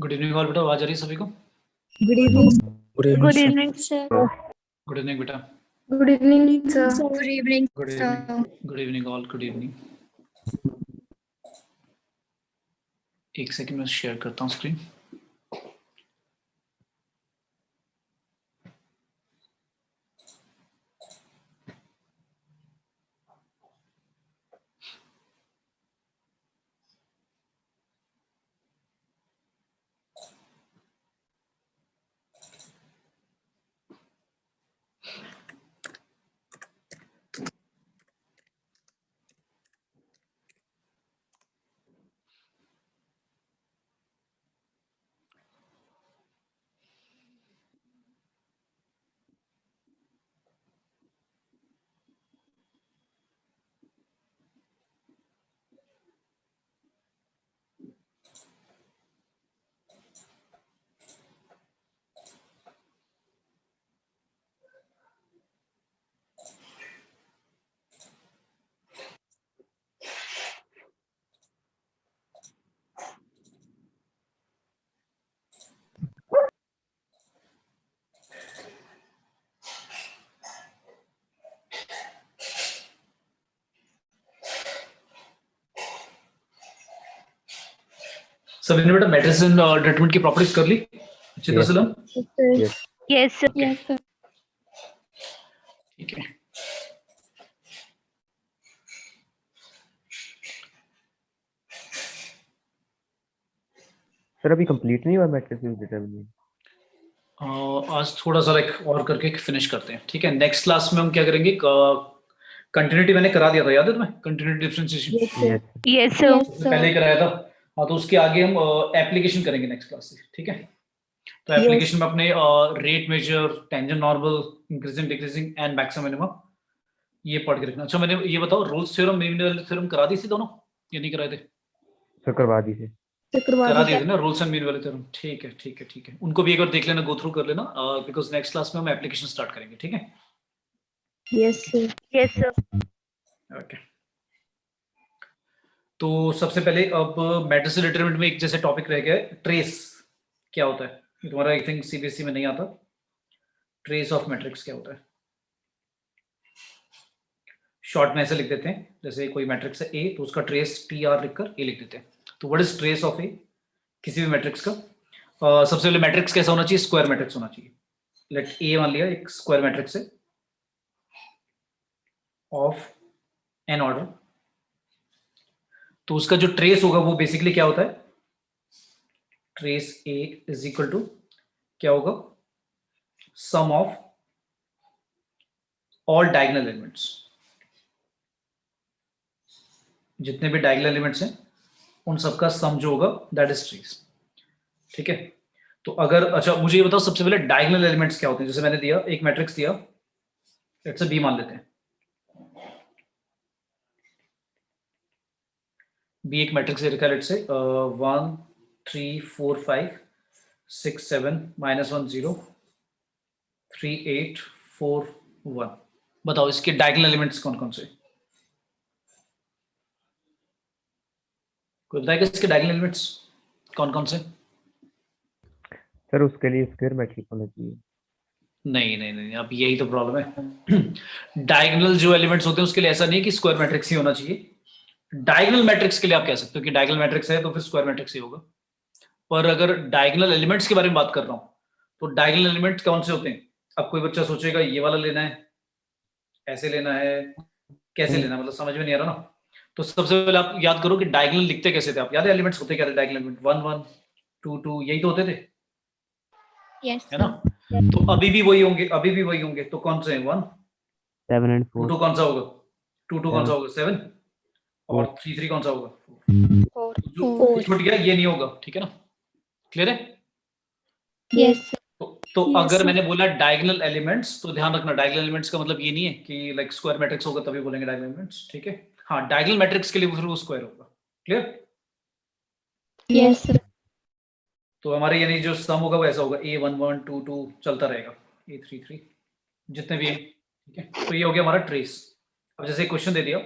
Good evening all बेटा, आवाज आ रही है सभी को? Good evening. Good evening, sir. Good evening बेटा। Good evening sir. Good evening, good sir. Evening, good evening all, good evening. एक सेकंड में शेयर करता हूँ स्क्रीन। सभी ने बेटा मैट्रिक्स एंड डिटरमिनेंट की प्रॉपर्टीज कर ली अच्छी तरह से ना? Yes, sir. Okay. Yes sir. ठीक है। सर अभी कंप्लीट नहीं हुआ मैट्रिक्स डिटरमिनेंट। आज थोड़ा सा लाइक और करके फिनिश करते हैं, ठीक है? नेक्स्ट क्लास में हम क्या करेंगे, कंटिन्यूटी मैंने करा दिया था, याद है तुम्हें? Continuity differentiation yes sir. Yes, sir. पहले ही कराया था। हाँ, तो उसके आगे हम एप्लीकेशन करेंगे नेक्स्ट क्लास से, ठीक है? तो एप्लीकेशन में अपने rate measure, tangent normal, increasing decreasing and maximum minimum ये पढ़ के रखना। अच्छा, मैंने ये बताओ, Rolle's theorem, mean value theorem करा दी थी दोनों या नहीं कराए थे? सर करवा दीजिए। करा दिए थे ना, rules and mean value theorem. ठीक है, ठीक है, ठीक है। उनको भी एक बार देख लेना, गो थ्रू कर लेना, बिकॉज नेक्स्ट क्लास में हम एप्लीकेशन स्टार्ट करेंगे, ठीक है? Yes sir. Yes, sir. Okay. तो सबसे पहले अब मैट्रिक्स डिटरमिनेंट में एक जैसे टॉपिक रह गया है, ट्रेस क्या होता है। ये तुम्हारा आई थिंक सीबीएसई में नहीं आता। ट्रेस ऑफ मैट्रिक्स क्या होता है? शॉर्ट में ऐसे लिख देते हैं, जैसे कोई मैट्रिक्स है ए, तो उसका ट्रेस टी आर लिखकर ए लिख देते हैं। तो व्हाट इज ट्रेस ऑफ ए किसी भी मैट्रिक्स का? सबसे पहले मैट्रिक्स कैसा होना चाहिए? स्क्वायर मैट्रिक्स होना चाहिए। लेट ए मान लिया एक स्क्वायर मैट्रिक्स है ऑफ एन ऑर्डर, तो उसका जो ट्रेस होगा वो बेसिकली क्या होता है? Trace A is equal to क्या होगा? Sum of all diagonal elements, जितने भी डायगोनल एलिमेंट्स हैं उन सबका सम जो होगा दैट इज ट्रेस, ठीक है? तो अगर, अच्छा मुझे ये बताओ सबसे पहले डायगोनल एलिमेंट्स क्या होते हैं? जैसे मैंने दिया एक मैट्रिक्स दिया, लेट्स से बी मान लेते हैं। बी एक मैट्रिक्स दे रखा है, लेट्स से 1 3 4 5 6 7 -1 0 3 8 4 1। बताओ इसके डायगोनल एलिमेंट्स कौन कौन से? कोई बताएगा इसके डायगोनल एलिमेंट्स कौन कौन से? सर उसके लिए स्क्वायर मैट्रिक्स होना चाहिए। नहीं नहीं नहीं, अब यही तो प्रॉब्लम है। डायगोनल जो एलिमेंट्स होते हैं उसके लिए ऐसा नहीं है कि स्क्वायर मैट्रिक्स ही होना चाहिए। डायगोनल मैट्रिक्स के लिए आप कह सकते हो कि डायगोनल मैट्रिक्स है तो फिर स्क्वायर मैट्रिक्स ही होगा। पर अगर डायगोनल एलिमेंट्स के बारे में बात कर रहा हूं, तो डायगोनल एलिमेंट्स कौन से होते हैं? अब कोई बच्चा सोचेगा ये वाला लेना है, ऐसे लेना है, कैसे लेना है, मतलब समझ में नहीं आ रहा ना। तो सबसे पहले आप याद करो कि डायगोनल लिखते कैसे थे आप? याद है एलिमेंट्स होते क्या थे? डायगोनल एलिमेंट 1 1 2 2 यही तो होते थे, यस है ना? तो अभी भी वही होंगे, अभी भी वही होंगे। तो कौन से हैं? 1 7 and 2 4 2 कौन सा होगा? 2 2 कौन सा होगा? 7 और 3 3 कौन सा होगा? 4 जो छूट गया ये नहीं होगा, ठीक है ना? क्लियर है? यस तो अगर मैंने बोला डायगोनल एलिमेंट्स, तो ध्यान रखना डायगोनल एलिमेंट्स का मतलब ये नहीं है कि लाइक स्क्वायर मैट्रिक्स होगा तभी बोलेंगे डायगोनल एलिमेंट्स, ठीक है? हाँ, डायगोनल मैट्रिक्स के लिए फिर वो स्क्वायर होगा। क्लियर? यस तो हमारे यानी जो सम होगा वो ऐसा होगा, a 1 1 2 2 चलता रहेगा, a 3 3 जितने भी हैं, ठीक है? तो ये हो गया हमारा ट्रेस। अब जैसे क्वेश्चन दे दिया,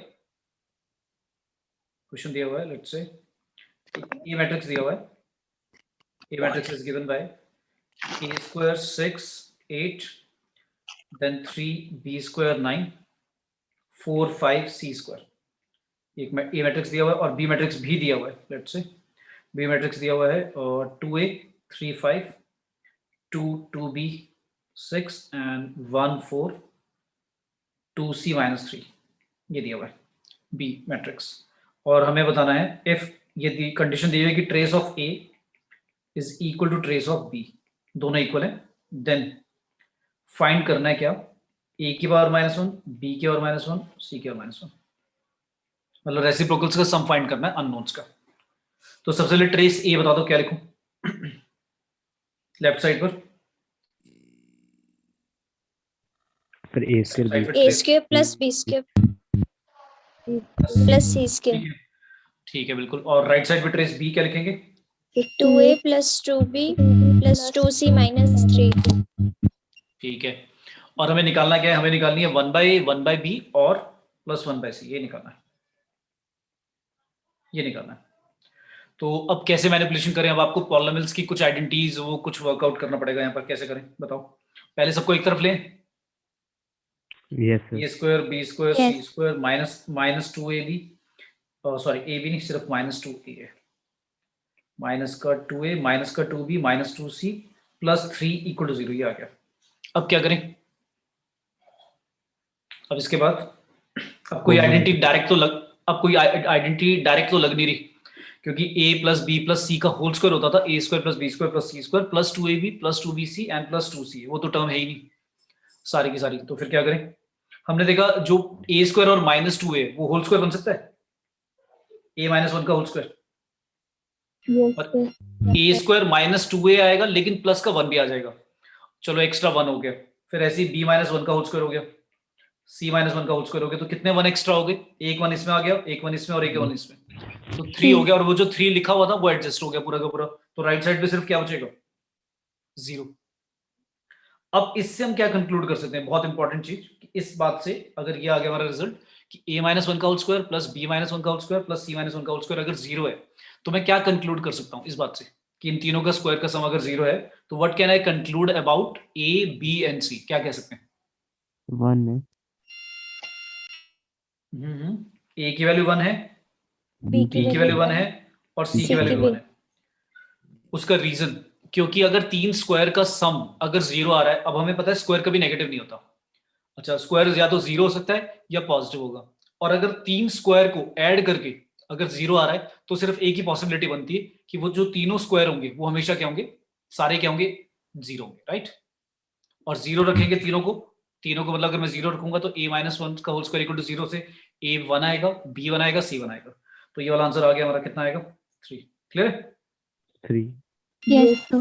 क्वेश्चन दिया हुआ है, लेट्स से ये मैट्रिक्स दिया हुआ है, A matrix is given by A square 6 8 then 3 B square 9 4 5 C square। एक ए मैट्रिक्स दिया हुआ है और बी मैट्रिक्स भी दिया हुआ है। लेट्स से बी मैट्रिक्स दिया हुआ है और 2A 3 5 2 2B 6 एंड 1 4 2C - 3 ये दिया हुआ है बी मैट्रिक्स। और हमें बताना है इफ ये कंडीशन दी हुई है कि trace of A is equal to trace of B, दोनों इक्वल है, देन फाइंड करना है क्या, ए की पावर -1 बी की पावर -1 सी की पावर -1, मतलब रेसिप्रोकल्स का सम फाइंड करना है अननोन्स का। तो सबसे पहले ट्रेस ए बता दो क्या लिखूं लेफ्ट साइड पर। फिर A square B A square plus B square plus C square। ठीक है बिल्कुल। और राइट साइड पे ट्रेस बी क्या लिखेंगे? 2A plus 2B plus 2C minus 3। ठीक है। और हमें निकालना क्या है? हमें निकालनी है 1/A 1/B और प्लस 1/C, ये निकालना है, ये निकालना है। तो अब कैसे मैनिपुलेशन करें? अब आपको पॉलिनोमियल्स की कुछ आइडेंटिटीज वो कुछ वर्कआउट करना पड़ेगा। यहाँ पर कैसे करें बताओ? पहले सबको एक तरफ लें, yes sir A square B square Yes. C square minus 2AB, sorry A B नहीं, सिर्फ -2A, माइनस का 2A माइनस का 2B minus 2C plus 3 equal to 0, ये आ गया। अब क्या करें? अब इसके बाद अब कोई आइडेंटिटी डायरेक्ट तो लग नहीं रही, क्योंकि a plus B plus C का होल स्क्वायर होता था a square plus B square plus C square plus 2AB plus 2BC and plus 2C, वो तो टर्म है ही नहीं सारी की सारी। तो फिर क्या करें? हमने देखा जो a स्क्वायर और -2A वो होल स्क्वायर बन सकता है, a -1 का होल स्क्वायर, और a स्क्वायर -2A आएगा लेकिन प्लस का 1 भी आ जाएगा, चलो एक्स्ट्रा 1 हो गया। फिर ऐसे ही b -1 का होल स्क्वायर हो गया, c -1 का होल स्क्वायर हो गया, तो कितने 1 एक्स्ट्रा हो गए? एक 1 इसमें आ गया, एक 1 इसमें और एक 1 इसमें, तो 3 हो गया। और वो जो 3 लिखा हुआ था वो एडजस्ट हो गया पूरा का पूरा, तो राइट साइड पे सिर्फ क्या बचेगा? 0। अब इससे हम क्या कंक्लूड कर सकते हैं? बहुत इंपॉर्टेंट चीज, इस बात से अगर ये आ गया हमारा रिजल्ट कि a -1 का होल स्क्वायर प्लस b -1 का होल स्क्वायर प्लस c -1 का होल स्क्वायर अगर 0 है, तो मैं क्या कंक्लूड कर सकता हूं इस बात से कि इन तीनों का स्क्वायर का सम अगर 0 है, तो what can I conclude about a b and c? क्या कह सकते हैं? 1 है a की वैल्यू 1 है, B b की वैल्यू 1 है और c की वैल्यू 1 है। उसका रीजन, क्योंकि अगर 3 स्क्वायर का सम अगर 0 आ रहा है, अब हमें पता है स्क्वायर कभी नेगेटिव नहीं होता, अच्छा स्क्वायर या तो 0 हो सकता है या पॉजिटिव होगा, और अगर 3 स्क्वायर को ऐड करके अगर 0 आ रहा है, तो सिर्फ एक ही पॉसिबिलिटी बनती है कि वो जो तीनों स्क्वायर होंगे वो हमेशा क्या होंगे? सारे क्या होंगे? 0 होंगे, राइट। और 0 रखेंगे तीनों को मतलब अगर मैं 0 रखूंगा तो a -1 का होल स्क्वायर इक्वल टू 0 से a 1 आएगा, b 1 आएगा, c 1 आएगा, तो ये वाला आंसर आ गया हमारा, कितना आएगा? 3। क्लियर है? 3 Yes sir।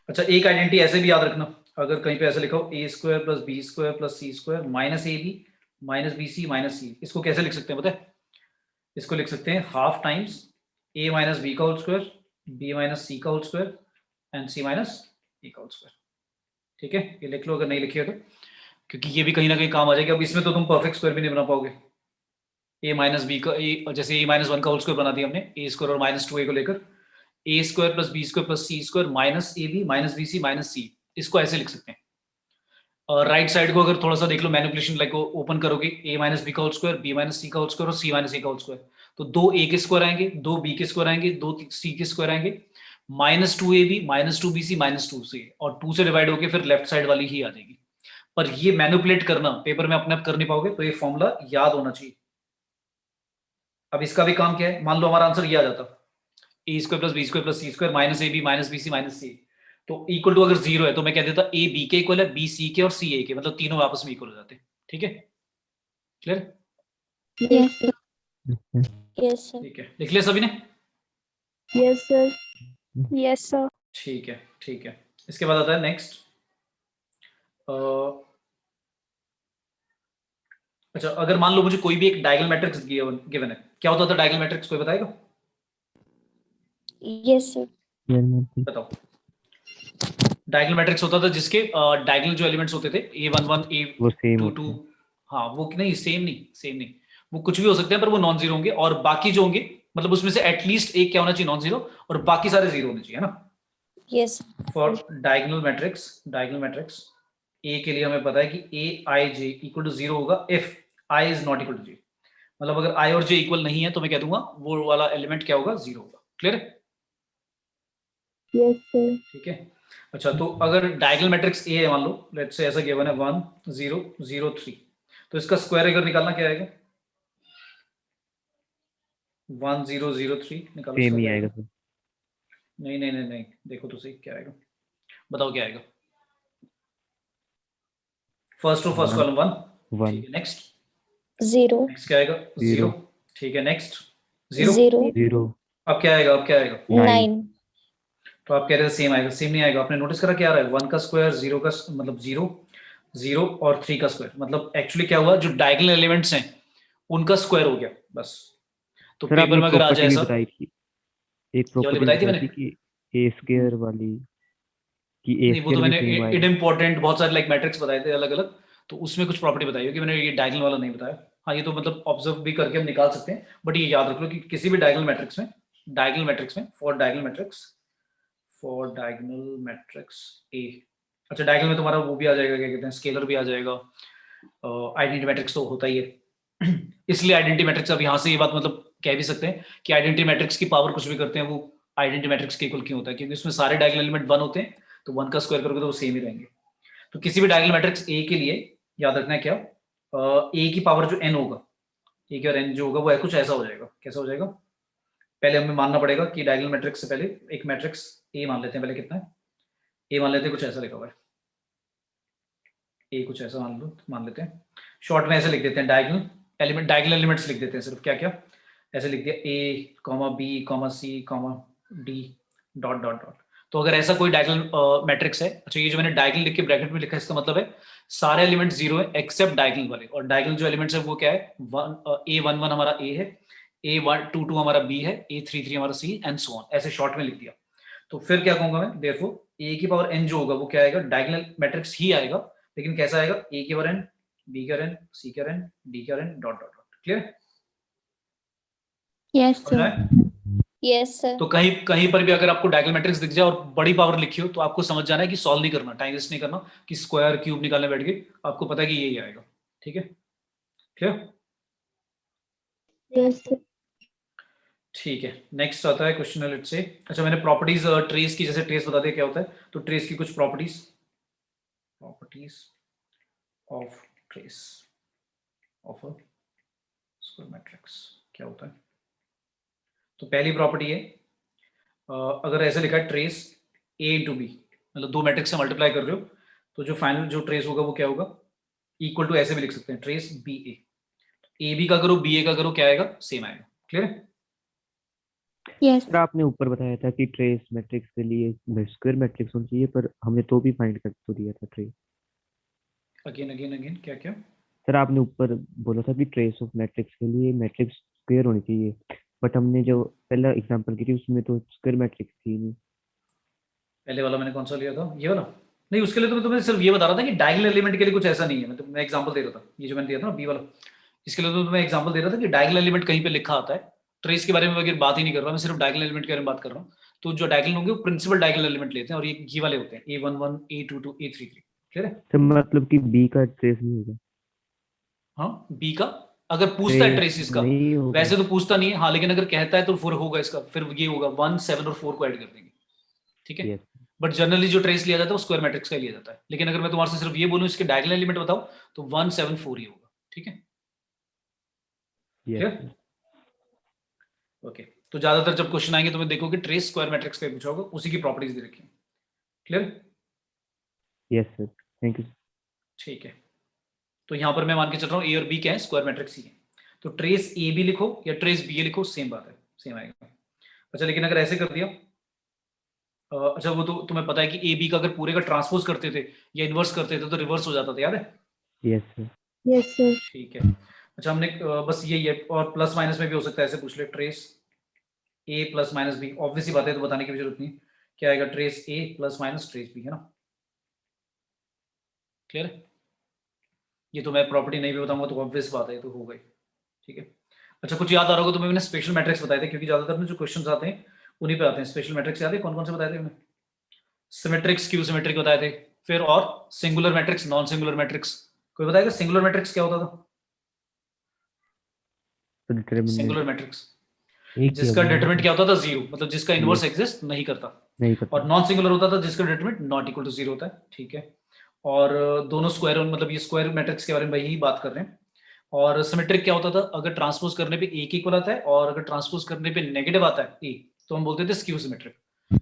अच्छा, एक आइडेंटिटी ऐसे भी याद रखना, अगर कहीं पे ऐसे लिखा हो a square plus B square plus C square minus ab minus bc minus c, इसको कैसे लिख सकते हैं पता है? इसको लिख सकते हैं half times a minus B का whole square b minus C का whole square and c minus e का होल स्क्वायर। ठीक है, ये लिख लो अगर नहीं लिखिए तो, क्योंकि ये भी कहीं ना कहीं काम आ जाएगा। अब इसमें तो तुम परफेक्ट स्क्वायर भी नहीं बना पाओगे, a माइनस बी का जैसे a -1 का होल स्क्वायर बना दिया हमने a स्क्वायर और -2a को लेकर, a square plus B square plus C square minus ab minus bc minus c, इसको ऐसे लिख सकते हैं। और राइट साइड को अगर थोड़ा सा देख लो, मैनिपुलेशन लाइक को ओपन करोगे, a माइनस बी का whole square b minus C का होल स्क्वायर और c माइनस a का होल स्क्वायर, तो 2 a के स्क्वायर आएंगे, 2 b के स्क्वायर आएंगे, 2 c के स्क्वायर आएंगे, -2ab minus 2bc minus 2c, और 2 से डिवाइड होके फिर लेफ्ट साइड वाली ही आ जाएगी। पर ये मैनिपुलेट करना पेपर में अपने आप कर नहीं पाओगे, तो ये फॉर्मूला याद होना चाहिए। अब इसका भी काम क्या है? मान लो हमारा आंसर ये आ जाता, a square plus B square plus C square minus ab minus bc minus c, तो इक्वल टू अगर 0 है तो मैं कह देता a b के इक्वल है, b c के और c a के, मतलब तीनों आपस में इक्वल हो जाते हैं। ठीक है, clear? Yes sir। Yes sir। ठीक है, लिख लिया सभी ने? Yes sir। Yes sir। ठीक है, ठीक है। इसके बाद आता है नेक्स्ट। अच्छा, अगर मान लो मुझे कोई भी एक डायगोनल मैट्रिक्स गिवन है, क्या होता था डायगोनल मैट्रिक्स, कोई बताएगा? Yes sir। बताओ। डायगोनल मैट्रिक्स होता था जिसके डायगोनल जो एलिमेंट्स होते थे a11 वो सेम a22, हाँ वो नहीं, सेम नहीं, वो कुछ भी हो सकते हैं पर वो नॉन जीरो होंगे, और बाकी जो होंगे मतलब उसमें से एटलीस्ट एक क्या होना चाहिए? नॉन जीरो, और बाकी सारे जीरो होने चाहिए, है ना? Yes. For diagonal matrix A के लिए हमें पता है कि ए आई जे इक्वल टू 0 होगा if I is not equal to J. मतलब अगर आई और जे इक्वल नहीं है तो मैं कह दूंगा वो वाला एलिमेंट क्या होगा, 0 होगा। क्लियर है? Yes, sir. ठीक है। अच्छा, तो अगर डायगोनल मैट्रिक्स ए है, मान लो लेट्स से ऐसा गिवन है 1 0 0 3, तो इसका स्क्वायर अगर निकालना क्या आएगा? 1 0 0 3 निकालो, सेम इसका ही क्या आएगा आएगा? सर। नहीं नहीं नहीं नहीं, देखो तो सही क्या आएगा, बताओ क्या आएगा। First to first One. Column 1, 1 ठीक है। नेक्स्ट 0 नेक्स्ट क्या आएगा? 0, 0 ठीक है। नेक्स्ट 0, 0 0 अब क्या आएगा? अब क्या आएगा? 9 9 तो आप कह रहे थे सेम आएगा, सेम नहीं आएगा। आपने नोटिस करा क्या आ रहा है? 1 का स्क्वायर, 0 का मतलब 0 0 और 3 का स्क्वायर, मतलब एक्चुअली क्या हुआ, जो डायगोनल एलिमेंट्स हैं उनका स्क्वायर हो गया बस। तो सर पेपर आपने में अगर आ जाए प्रॉपर्टी भी ऐसा, बताई थी, एक ये वाली प्रॉपर्टी बताई थी बताई मैंने। थी कि ए स्क्वायर वाली, कि ए नहीं, वो तो स्क्वायर भी मैंने सेम आएगा। इम्पोर्टेंट बहुत सारे लाइक मैट्रिक्स बताए थे अलग अलग, तो उसमें कुछ प्रॉपर्टी बताई होगी, मैंने ये डायगोनल वाला नहीं बताया। हाँ, ये तो मतलब ऑब्जर्व भी करके हम निकाल सकते हैं, बट ये याद रख लो कि किसी भी डायगोनल मैट्रिक्स में फॉर डायगोनल मैट्रिक्स ए, अच्छा डायगोनल में तुम्हारा वो भी आ जाएगा, क्या कहते हैं, स्केलर भी आ जाएगा। आइडेंटिटी मैट्रिक्स तो होता ही है इसलिए आइडेंटिटी मैट्रिक्स, अब यहाँ से ये बात मतलब कह भी सकते हैं कि आइडेंटिटी मैट्रिक्स की पावर कुछ भी करते हैं वो आइडेंटिटी मैट्रिक्स के इक्वल क्यों होता है, क्योंकि उसमें सारे डायगोनल एलिमेंट 1 होते हैं, तो 1 का स्क्वायर करोगे तो वो सेम ही रहेंगे। तो किसी भी डायगोनल मैट्रिक्स ए के लिए याद रखना है क्या, ए की पावर जो एन होगा, ए की और एन जो होगा वो कुछ ऐसा हो जाएगा। कैसा हो जाएगा? पहले हमें मानना पड़ेगा कि डायगोनल मैट्रिक्स से पहले एक मैट्रिक्स ए मान लेते हैं। पहले कितना है? ए मान लेते हैं, कुछ ऐसा लिखा हुआ है, ए कुछ ऐसा मान लेते हैं। शॉर्ट में ऐसे लिख देते हैं, डायगोनल एलिमेंट्स लिख देते हैं सिर्फ। क्या क्या? ऐसे लिख दिया, A comma B comma C comma D dot dot dot. तो अगर ऐसा कोई डायगोनल मैट्रिक्स है, अच्छा ये जो मैंने डायगोनल लिख के ब्रैकेट में लिखा है, इसका मतलब है सारे एलिमेंट 0 है एक्सेप्ट डायगोनल वाले। और डायगोनल जो एलिमेंट्स है वो क्या है? A11 हमारा ए है, A22 हमारा बी है, A33 हमारा सी, एंड सो ऑन। ऐसे शॉर्ट में लिख दिया। तो फिर क्या कहूंगा मैं, देयरफॉर ए की पावर एन जो होगा वो क्या आएगा? डायगोनल मैट्रिक्स ही आएगा, लेकिन कैसा आएगा? ए की पावर एन, बी की पावर एन, सी की पावर एन, डी की power N, dot dot dot. Clear? Yes, समझ sir. आया? yes sir तो कहीं कहीं पर भी अगर आपको डायगोनल मैट्रिक्स दिख जाए और बड़ी पावर लिखी हो, तो आपको समझ जाना है कि सॉल्व नहीं करना, टाइम वेस्ट नहीं करना कि स्क्वायर क्यूब निकालने बैठ गए, आपको पता है कि यही आएगा। ठीक है? क्लियर? Yes, sir. ठीक है। नेक्स्ट आता है क्वेश्चन है, लेट्स से, अच्छा मैंने प्रॉपर्टीज ट्रेस की, जैसे ट्रेस बता दिया क्या होता है, तो ट्रेस की कुछ properties of trace of a square matrix क्या होता है। तो पहली प्रॉपर्टी है, अगर ऐसे लिखा है ट्रेस ए इंटू बी, मतलब दो मैट्रिक्स से मल्टीप्लाई कर रहे हो, तो जो फाइनल जो ट्रेस होगा वो क्या होगा? इक्वल टू, ऐसे भी लिख सकते हैं, ट्रेस बी ए बी का करो, बी ए का करो, क्या आएगा? सेम आएगा। क्लियर है? Yes. सर आपने ऊपर बताया था कि ट्रेस मैट्रिक्स के लिए स्क्वायर मैट्रिक्स होना चाहिए, पर हमने तो भी फाइंड कर तो दिया था ट्रेस। अगेन अगेन अगेन क्या क्या? सर आपने ऊपर बोला था कि ट्रेस ऑफ मैट्रिक्स के लिए मैट्रिक्स स्क्वायर होनी चाहिए, बट हमने जो पहला एग्जांपल की थी उसमें तो स्क्वायर मैट्रिक्स थी नहीं। पहले वाला मैंने कौन सा लिया था? ये वाला? नहीं, उसके लिए तो मैं तुम्हें सिर्फ ये बता रहा था कि डायगोनल एलिमेंट के लिए कुछ ऐसा नहीं है। मैं एग्जांपल दे रहा था, ये जो मैंने दिया था ना बी वाला, इसके लिए तो मैं एग्जांपल दे रहा था कि डायगोनल एलिमेंट कहीं पे लिखा आता है। ट्रेस के बारे में वगैरह बात ही नहीं कर रहा, मैं सिर्फ डायगोनल एलिमेंट के बारे में बात कर रहा हूँ। तो जो डायगोनल होंगे वो प्रिंसिपल डायगोनल एलिमेंट लेते हैं, और ये वाले होते हैं A11 A22 A33। क्लियर है? सर मतलब कि बी का ट्रेस नहीं होगा? हाँ, बी का अगर पूछता है ट्रेस इसका, नहीं होगा। वैसे तो पूछता नहीं है, हाँ, लेकिन अगर कहता है तो फिर होगा इसका, फिर ये होगा 1 7 और 4 को ऐड कर देंगे। ठीक है? यस बट जनरली जो ट्रेस लिया जाता है वो स्क्वायर मैट्रिक्स का लिया जाता है, लेकिन अगर मैं तुम्हारे से सिर्फ ये बोलूं इसके डायगोनल एलिमेंट बताओ, तो 1 7 4 ही होगा। ठीक है? Yes clear? ओके। तो ज्यादातर जब क्वेश्चन आएंगे तो मैं देखोगे ट्रेस स्क्वायर मैट्रिक्स का पूछा होगा, उसी की प्रॉपर्टीज दे रखी है। Clear? Yes sir, thank you. ठीक है। तो यहां पर मैं मान के चल रहा हूँ ए और बी क्या है? स्क्वायर मैट्रिक्स ही है। तो ट्रेस ए बी लिखो या ट्रेस बी ए लिखो, सेम बात है, सेम आएगा। अच्छा, लेकिन अगर ऐसे कर दिया, अच्छा वो तो तुम्हें पता है कि ए बी का अगर पूरे का ट्रांसपोज करते थे या इन्वर्स करते थे तो रिवर्स हो जाता था, याद है? Yes sir. Yes, sir. ठीक है। अच्छा, हमने बस यही है, और प्लस माइनस में भी हो सकता है, ऐसे पूछ ले, trace A plus minus B, obvious ही बात है, तो बताने की भी जरूरत नहीं। क्या आएगा? Trace A plus minus trace B, है ना? क्लियर है? ये तो मैं प्रॉपर्टी नहीं भी बताऊंगा तो ऑब्वियस बात है, तो हो गई। ठीक है। अच्छा, कुछ याद आ रहा होगा तुम्हें, मैंने स्पेशल मैट्रिक्स बताए थे, क्योंकि ज्यादातर में जो क्वेश्चंस आते हैं उन्हीं पे आते हैं। स्पेशल मैट्रिक्स याद है कौन कौन से बताए थे मैंने? सिमेट्रिक स्क्यू सिमेट्रिक बताए थे, फिर और singular matrix non singular matrix. कोई बताएगा सिंगुलर मैट्रिक्स क्या होता था? तो डिटरमिनेंट सिंगुलर मैट्रिक्स एक ही जिसका होगा, डिटरमिनेंट क्या होता था? जीरो, मतलब जिसका इनवर्स एग्जिस्ट नहीं करता। नहीं करता। और नॉन सिंगुलर होता था जिसका determinant not equal to zero होता है, ठीक है। और दोनों स्क्वायर, मतलब ये स्क्वायर मैट्रिक्स के बारे में वही बात कर रहे हैं। और सिमेट्रिक क्या होता था? अगर ट्रांसपोज करने पे एक इक्वल आता है और अगर ट्रांसपोज करने पे नेगेटिव आता है ए, तो हम बोलते थे skew symmetric.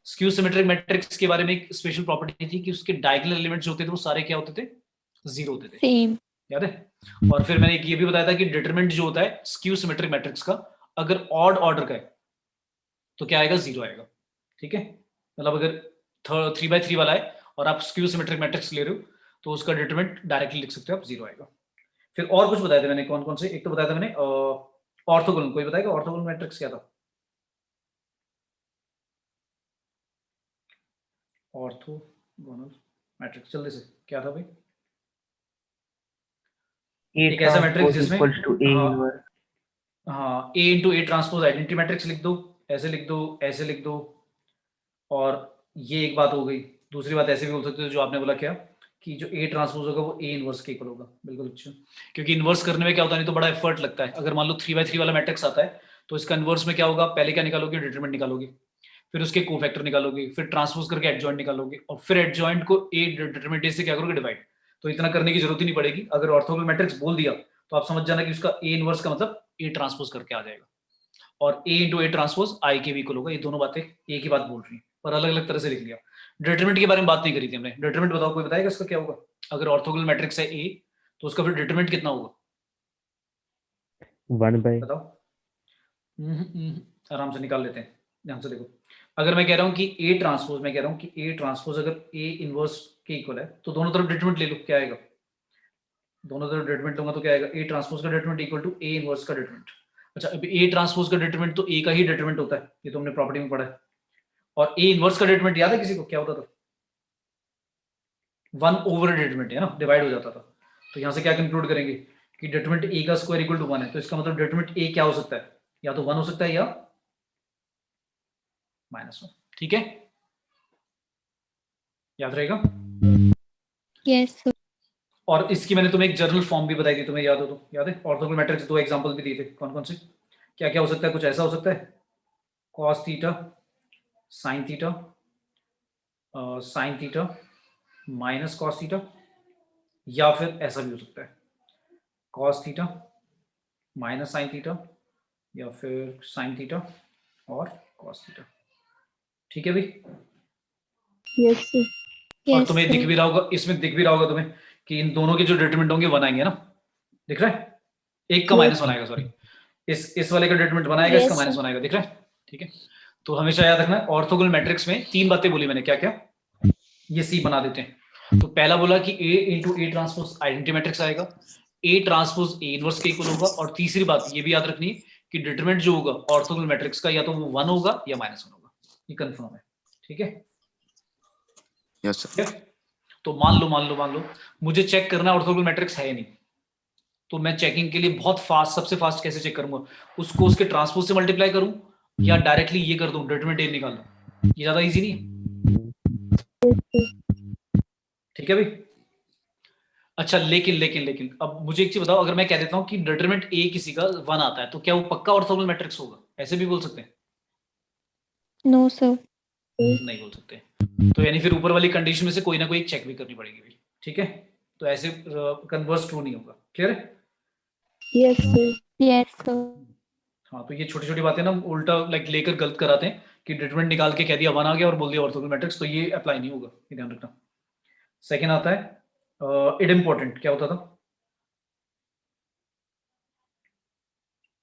Skew symmetric matrix के बारे में एक स्पेशल प्रॉपर्टी थी कि उसके डायगोनल एलिमेंट्स होते थे वो सारे क्या होते थे? जीरो होते थे, सेम। याद है। और फिर मैंने एक ये भी बताया था कि डिटरमिनेंट जो होता है स्क्यू सिमेट्रिक मैट्रिक्स का, अगर ऑड ऑर्डर का है तो क्या आएगा? जीरो आएगा, ठीक है। मतलब अगर 3/3 वाला है और आप स्क्यू सिमेट्रिक मैट्रिक्स ले रहे हो तो उसका डिटरमिनेंट डायरेक्टली लिख सकते हो आप, जीरो आएगा। फिर और कुछ बताए थे मैंने, कौन कौन से? एक तो बताया था मैंने ऑर्थोगोनल। कोई बताएगा ऑर्थोगोनल मैट्रिक्स क्या था? ऑर्थोगोनल मैट्रिक्स जल्दी से क्या था भाई? एक ऐसा मैट्रिक्स जिसमें हाँ A into A transpose identity matrix लिख दो, ऐसे लिख दो, ऐसे लिख दो। और ये एक बात हो गई। दूसरी बात ऐसे भी बोल सकते हो जो आपने बोला, क्या कि जो ए ट्रांसपोज होगा वो ए इनवर्स के इक्वल होगा, बिल्कुल अच्छा। क्योंकि इनवर्स करने में क्या होता है, नहीं तो बड़ा एफर्ट लगता है। अगर मान लो 3/3 वाला मैट्रिक्स आता है तो इसका इनवर्स में क्या होगा? पहले क्या निकालोगे? डिटरमिनेंट निकालोगे, फिर उसके कोफैक्टर निकालोगे, फिर ट्रांसपोज करके एडजॉइंट निकालोगे, और फिर एडजॉइंट को ए डिटरमिनेंट से क्या करोगे? डिवाइड। तो इतना करने की जरूरत ही नहीं पड़ेगी। अगर ऑर्थोगोनल मैट्रिक्स बोल दिया तो आप समझ जाना कि उसका ए इनवर्स का मतलब ए ट्रांसपोज करके आ जाएगा, और ए इंटू ए ट्रांसपोज आई के भी इक्वल होगा। ये दोनों बातें एक ही बात बोल रही हैं, पर अलग अलग तरह से लिख लिया। डिटरमिनेंट के बारे में बात नहीं करी थी हमने। डिटरमिनेंट बताओ, कोई बताएगा इसका क्या होगा? अगर ऑर्थोगोनल मैट्रिक्स है ए तो उसका फिर डिटरमिनेंट कितना होगा? 1 बाय बताओ। आराम से निकाल लेते हैं, ध्यान से देखो। अगर मैं कह रहा हूँ कि ए ट्रांसपोज, मैं कह रहा हूँ कि ए ट्रांसपोज अगर ए इनवर्स के इक्वल है तो दोनों तरफ डिटरमिनेंट ले लो, क्या आएगा? दोनों तरफ डिटरमिनेंट लूंगा तो क्या आएगा? ए ट्रांसपोज का determinant equal to A inverse का डिटरमिनेंट। अच्छा, अब ए ट्रांसपोज का डिटरमिनेंट तो ए का ही डिटरमिनेंट होता है, ये तो हमने प्रॉपर्टी में पढ़ा है। और ए इनवर्स का डिटरमिनेंट याद है किसी को क्या होता था? 1 ओवर डिटरमिनेंट है ना, डिवाइड हो जाता था। तो यहां से क्या कंक्लूड करेंगे कि डिटरमिनेंट ए का स्क्वायर इक्वल टू 1 है, तो इसका मतलब डिटरमिनेंट ए क्या हो सकता है? या तो 1 हो सकता है या -1, ठीक है, याद रहेगा। Yes sir. और इसकी मैंने तुम्हें एक जनरल फॉर्म भी बताई थी, तुम्हें याद हो तो? याद है? ऑर्थोगोनल मैट्रिक्स 2 एग्जांपल भी दिए थे, कौन कौन से? क्या क्या हो सकता है? कुछ ऐसा हो सकता है cos theta sin theta sin theta minus cos theta, या फिर ऐसा भी हो सकता है cos theta minus sin theta, या फिर sin थीटा और cos थीटा, ठीक है भाई। Yes sir. और यस तुम्हें दिख सर। भी रहा होगा, इसमें दिख भी रहा होगा तुम्हें कि इन दोनों के जो डिटरमिनेंट होंगे 1 आएंगे ना, दिख रहा है? एक का -1 आएगा, सॉरी, इस वाले का डिटरमिनेंट 1 आएगा, इसका Yes, sir. -1 आएगा, दिख रहा है? ठीक है, तो हमेशा याद रखना ऑर्थोगोनल मैट्रिक्स में 3 बातें बोली मैंने, क्या क्या? ये सी बना देते हैं। तो पहला बोला कि A into A transpose identity matrix आएगा, ए ट्रांसपोज ए इनवर्स के इक्वल होगा, और तीसरी बात ये भी याद रखनी है कि डिटरमिनेंट जो होगा ऑर्थोगोनल मैट्रिक्स का या तो वो 1 होगा या -1 होगा, ये कंफर्म है, ठीक है। Yes sir. तो मान लो मुझे चेक करना ऑर्थोगोनल मैट्रिक्स है या नहीं, तो मैं चेकिंग के लिए बहुत फास्ट, सबसे फास्ट कैसे चेक करूंगा? उसको उसके ट्रांसपोज से मल्टीप्लाई करूं या डायरेक्टली ये कर दूं, डिटरमिनेंट ए निकाल दूं? ये ज्यादा इजी नहीं है, ठीक है भाई। अच्छा, लेकिन अब मुझे एक चीज बताओ, अगर मैं कह देता हूं कि डिटरमिनेंट ए किसी का 1 आता है तो क्या वो पक्का ऑर्थोगोनल मैट्रिक्स होगा? ऐसे भी बोल सकते हैं? No sir. नहीं बोल सकते। तो यानी फिर ऊपर वाली कंडीशन में से कोई ना कोई चेक भी करनी पड़ेगी भाई, ठीक है। तो ऐसे कन्वर्स ट्रू नहीं होगा, क्लियर है? Yes sir. Yes sir. हाँ, तो ये छोटी छोटी बातें ना उल्टा लाइक लेकर गलत कराते हैं कि डिटरमिनेंट निकाल के कह दिया 1 आ गया और बोल दिया ऑर्थोगोनल मैट्रिक्स, तो ये अप्लाई नहीं होगा, ये ध्यान रखना। सेकंड आता है इडम्पोर्टेंट, क्या होता था?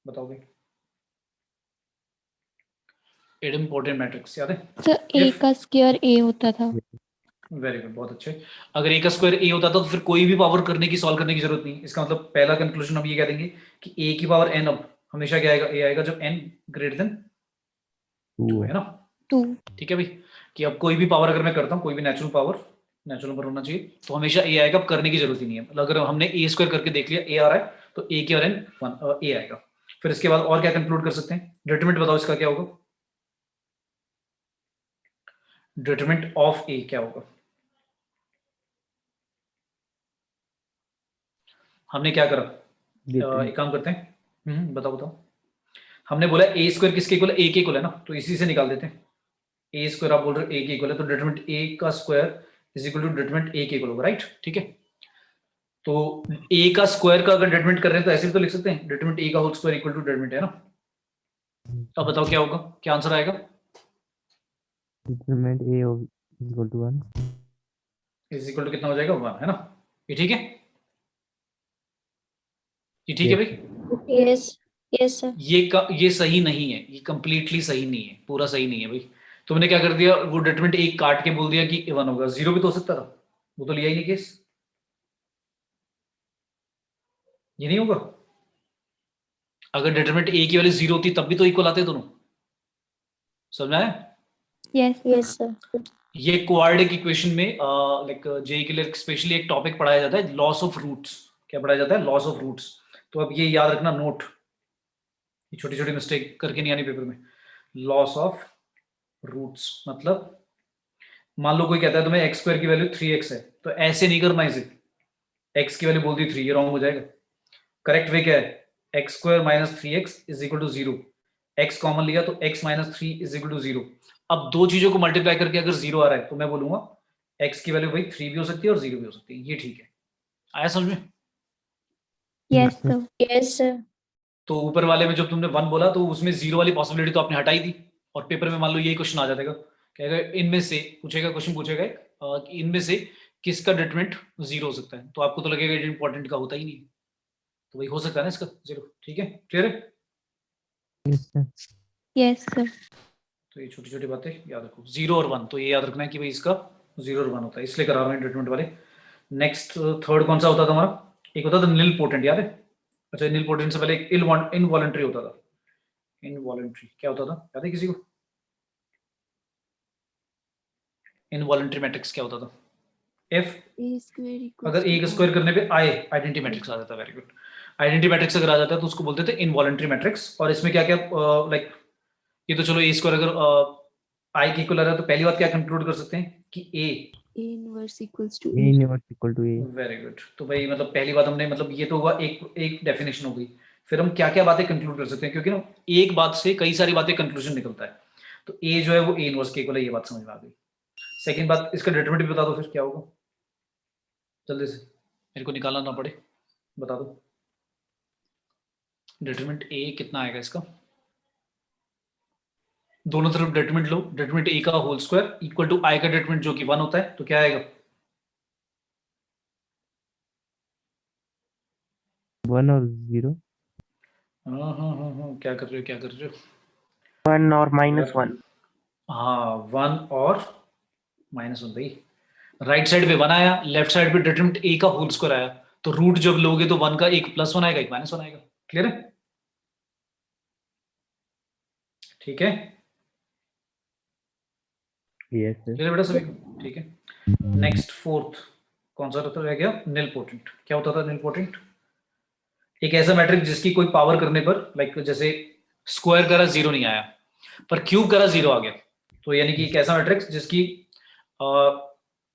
बताओ भाई, इडम्पोर्टेंट मैट्रिक्स याद है? सर ए का स्क्वायर ए होता था। वेरी गुड, बहुत अच्छे। अगर ए का स्क्वायर ए होता था तो फिर कोई भी पावर करने की, सॉल्व करने की जरूरत नहीं। इसका मतलब पहला कंक्लूजन हम ये कह देंगे कि ए की पावर n अब हमेशा क्या आएगा? ए आएगा जब n ग्रेटर देन 2 है ना, 2। ठीक है भाई। कि अब कोई भी पावर अगर मैं करता हूँ, कोई भी नेचुरल नंबर होना चाहिए, तो हमेशा ए आएगा, अब करने की जरूरत ही नहीं है। मतलब अगर हमने ए स्क्वायर करके देख लिया, ए आ रहा है तो ए की और n 1 ए आएगा। फिर इसके बाद और क्या कंक्लूड कर सकते हैं? डिटरमिनेंट बताओ इसका क्या होगा? डिटरमिनेंट ऑफ ए क्या होगा? हमने क्या करा, एक काम करते हैं, बताओ बताओ। हमने बोला ए स्क्वायर किसके इक्वल है? ए के इक्वल है ना, तो इसी से निकाल देते हैं। ए स्क्वायर आप बोल रहे हो ए के इक्वल है, तो डिटरमिनेंट ए का square is equal to determinant A के इक्वल होगा, राइट? ठीक है, तो ए का स्क्वायर का अगर डिटरमिनेंट कर रहे हैं तो ऐसे भी तो लिख सकते हैं, डिटरमिनेंट ए का whole square equal to determinant, है ना? अब बताओ क्या होगा, क्या आंसर आएगा? Determinant A equal to 1 is equal to कितना हो जाएगा? 1, है ना? ये ठीक है, ये ठीक है भाई? Yes yes sir. ये सही नहीं है, ये कंप्लीटली सही नहीं है, पूरा सही नहीं है भाई। तुमने क्या कर दिया, वो डिटरमिनेंट एक काट के बोल दिया कि 1 होगा, 0 भी तो हो सकता था, वो तो लिया ही नहीं केस। ये नहीं होगा, अगर डिटरमिनेंट ए की वैल्यू 0 होती तब भी तो इक्वल आते दोनों, समझ आया? Yes yes sir. ये क्वाड्रेटिक इक्वेशन में लाइक जेई के लिए स्पेशली एक टॉपिक पढ़ाया जाता है, लॉस ऑफ रूट्स। क्या पढ़ाया जाता है? Laws of roots. तो अब ये याद रखना, नोट, ये छोटी छोटी मिस्टेक करके नहीं आनी पेपर में। लॉस ऑफ रूट्स मतलब मान लो कोई कहता है तुम्हें एक्स स्क्वायर की वैल्यू 3x है, तो ऐसे नहीं करना इसे, एक्स की वैल्यू बोल दी 3, ये रॉन्ग हो जाएगा। करेक्ट वे क्या है? X square minus 3x is equal to 0, X common लिया तो x minus 3 is equal to 0। अब दो चीजों को मल्टीप्लाई करके अगर 0 आ रहा है तो मैं बोलूंगा x की वैल्यू भाई 3 भी हो सकती है और 0 भी हो सकती है, ये ठीक है। आया समझ में? Yes sir. Yes sir. तो ऊपर वाले में जब तुमने 1 बोला तो उसमें 0 वाली पॉसिबिलिटी तो आपने हटाई दी, और पेपर में मान लो यही क्वेश्चन आ जाएगा, कहेगा इनमें से पूछेगा, क्वेश्चन पूछेगा कि इनमें से किसका डिटरमिनेंट 0 हो सकता है, तो आपको तो लगेगा इंपॉर्टेंट का होता ही नहीं है, तो वही हो सकता है ना इसका 0। ठीक है, क्लियर है? Yes sir. तो ये छोटी छोटी बातें याद रखो, 0 और 1, तो ये याद रखना है कि भाई इसका 0 और 1 होता है, इसलिए करा रहा हूँ डिटरमिनेंट वाले। नेक्स्ट थर्ड कौन सा होता था हमारा? एक होता था निल पोटेंट, याद है? अच्छा, निल पोटेंट से पहले एक इनवॉलंटरी होता था। इनवॉलंटरी क्या होता था, याद है किसी को? इनवॉलंटरी मैट्रिक्स क्या होता था? एफ अगर ए स्क्वायर करने पे आइडेंटिटी मैट्रिक्स आ जाता है। वेरी गुड, आइडेंटिटी मैट्रिक्स अगर आ जाता है तो उसको बोलते थे इनवॉलंटरी मैट्रिक्स। और इसमें क्या क्या लाइक ये तो चलो ए स्क्वायर अगर आई के इक्वल आ रहा है तो पहली बात क्या कंक्लूड कर सकते हैं कि A inverse equal to A. Very good, तो भाई मतलब पहली बात हमने मतलब ये तो हुआ एक डेफिनेशन हो गई। फिर हम क्या क्या बातें कंक्लूड कर सकते हैं, क्योंकि ना एक बात से कई सारी बातें कंक्लूजन निकलता है, तो ए जो है वो ए इनवर्स के इक्वल है, ये बात समझ में आ गई। सेकंड बात, इसका डिटरमिनेंट भी बता दो, फिर क्या होगा जल्दी से, मेरे को निकालना ना पड़े, बता दो डिटरमिनेंट ए कितना आएगा इसका। दोनों तरफ डिटरमिनेंट लो, डिटरमिनेंट ए का होल स्क्वायर इक्वल टू आई का डिटरमिनेंट जो कि 1 होता है, तो क्या आएगा? 1 और 0। हाँ, क्या कर रहे हो, क्या कर रहे हो? 1 और -1। हाँ, 1 और -1 भाई। राइट साइड पे 1 आया, लेफ्ट साइड पे डिटरमिनेंट ए का होल स्क्वायर आया, तो रूट जब लोगे तो 1 का एक +1 आएगा, एक -1 आएगा। क्लियर है? ठीक है, यस सर। क्लियर है बेटा सभी को? ठीक है, नेक्स्ट फोर्थ कौन सा रह गया? निल पोटेंट। क्या होता था निल पोटेंट? एक ऐसा मैट्रिक्स जिसकी कोई पावर करने पर लाइक जैसे स्क्वायर करा 0 नहीं आया, पर क्यूब करा 0 आ गया, तो यानी कि एक ऐसा मैट्रिक्स जिसकी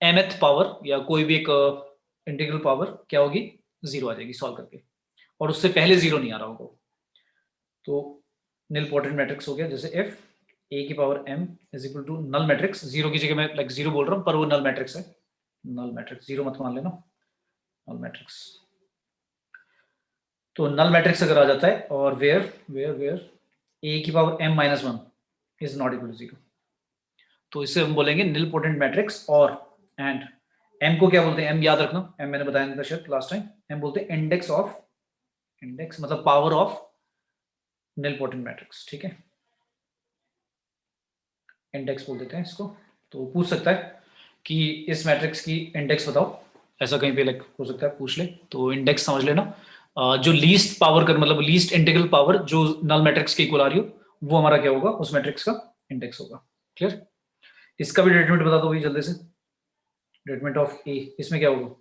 mth पावर या कोई भी एक इंटीग्रल पावर क्या होगी? 0 आ जाएगी सॉल्व करके, और उससे पहले 0 नहीं आ रहा होगा, तो निल पोटेंट मैट्रिक्स हो गया। जैसे f a की power m is equal to null matrix, 0 की जगह मैं लाइक 0 बोल रहा हूँ पर वो नल मैट्रिक्स है, नल मैट्रिक्स 0 मत मान लेना, नल मैट्रिक्स। तो नल मैट्रिक्स अगर आ जाता है और वेयर a की power m-1 is not equal to 0, तो इसे हम बोलेंगे निल पोटेंट मैट्रिक्स। और एंड m को क्या बोलते हैं? m याद रखना, m मैंने बताया था शायद लास्ट टाइम, m बोलते हैं इंडेक्स ऑफ, इंडेक्स मतलब power of nil potent matrix. ठीक है, इंडेक्स बोल देते हैं इसको। तो पूछ सकता है कि इस मैट्रिक्स की इंडेक्स बताओ, ऐसा कहीं पे लाइक हो सकता है पूछ ले, तो इंडेक्स समझ लेना जो लीस्ट पावर कर मतलब लीस्ट इंटीग्रल पावर जो नल मैट्रिक्स के इक्वल आ रही हो, वो हमारा क्या होगा? उस मैट्रिक्स का इंडेक्स होगा। क्लियर? इसका भी डिटरमिनेंट बता दो भाई जल्दी से, डिटरमिनेंट ऑफ ए, इसमें क्या होगा?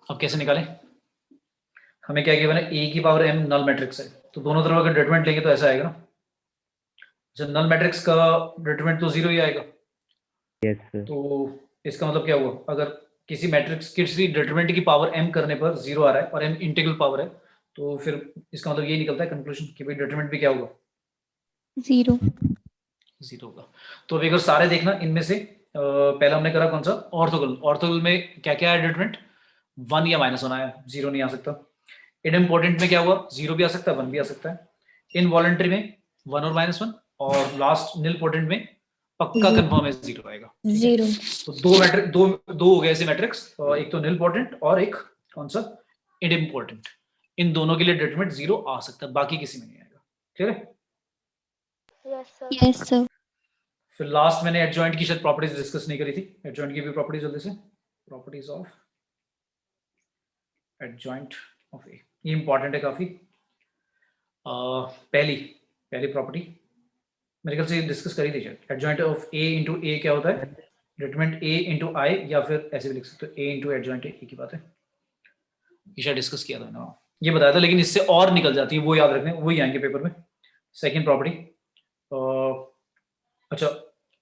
अब कैसे निकालें? हमें क्या गिवन है? ए की पावर m नल मैट्रिक्स है, तो दोनों तरफ अगर डिटरमिनेंट लेंगे तो ऐसा आएगा ना, नल मैट्रिक्स का डिटरमिनेंट तो 0 ही आएगा। Yes sir. तो इसका मतलब क्या हुआ, अगर किसी मैट्रिक्स किसी डिटरमिनेंट की पावर m करने पर 0 आ रहा है और m इंटीग्रल पावर है, तो फिर इसका मतलब ये निकलता है कंक्लूजन कि भाई डिटरमिनेंट भी क्या होगा, 0. 0 होगा। तो अभी अगर सारे देखना इनमें से पहला हमने करा कौन सा, ऑर्थोगोनल। ऑर्थोगोनल में क्या क्या है डिटरमिनेंट, 1 या -1 आया, 0 नहीं आ सकता। इनइम्पोर्टेंट में क्या हुआ, 0 भी आ सकता है, 1 भी आ सकता है। इनवॉलंटरी में 1 और -1, और लास्ट निल पोटेंट में पक्का कंफर्म है 0 आएगा। 0. तो दो मैट्रिक दो हो गए ऐसे मैट्रिक्स, एक तो निल पोटेंट और एक कौन सा, इनइम्पोर्टेंट। इन दोनों के लिए डिटरमिनेंट 0 आ सकता है, बाकी किसी में नहीं आएगा। ठीक है। Yes, sir. फिर लास्ट मैंने एडजॉइंट की शायद प्रॉपर्टीज डिस्कस नहीं करी थी। एडजॉइंट की भी प्रॉपर्टीज जल्दी से, प्रॉपर्टीज ऑफ एडजॉइंट ऑफ ए, ये इंपॉर्टेंट है काफी। पहली प्रॉपर्टी मेरे ख्याल से डिस्कस करी थी शायद। एडजॉइंट ऑफ ए इंटू ए क्या होता है, डिटरमिनेंट ए इंटू आई, या फिर ऐसे भी लिख सकते हो ए इंटू एडजॉइंट ए की बात है। ये शायद डिस्कस किया था ना, ये बताया था, लेकिन इससे और निकल जाती है, वो याद रखने, वही आएंगे पेपर में। सेकेंड प्रॉपर्टी, अच्छा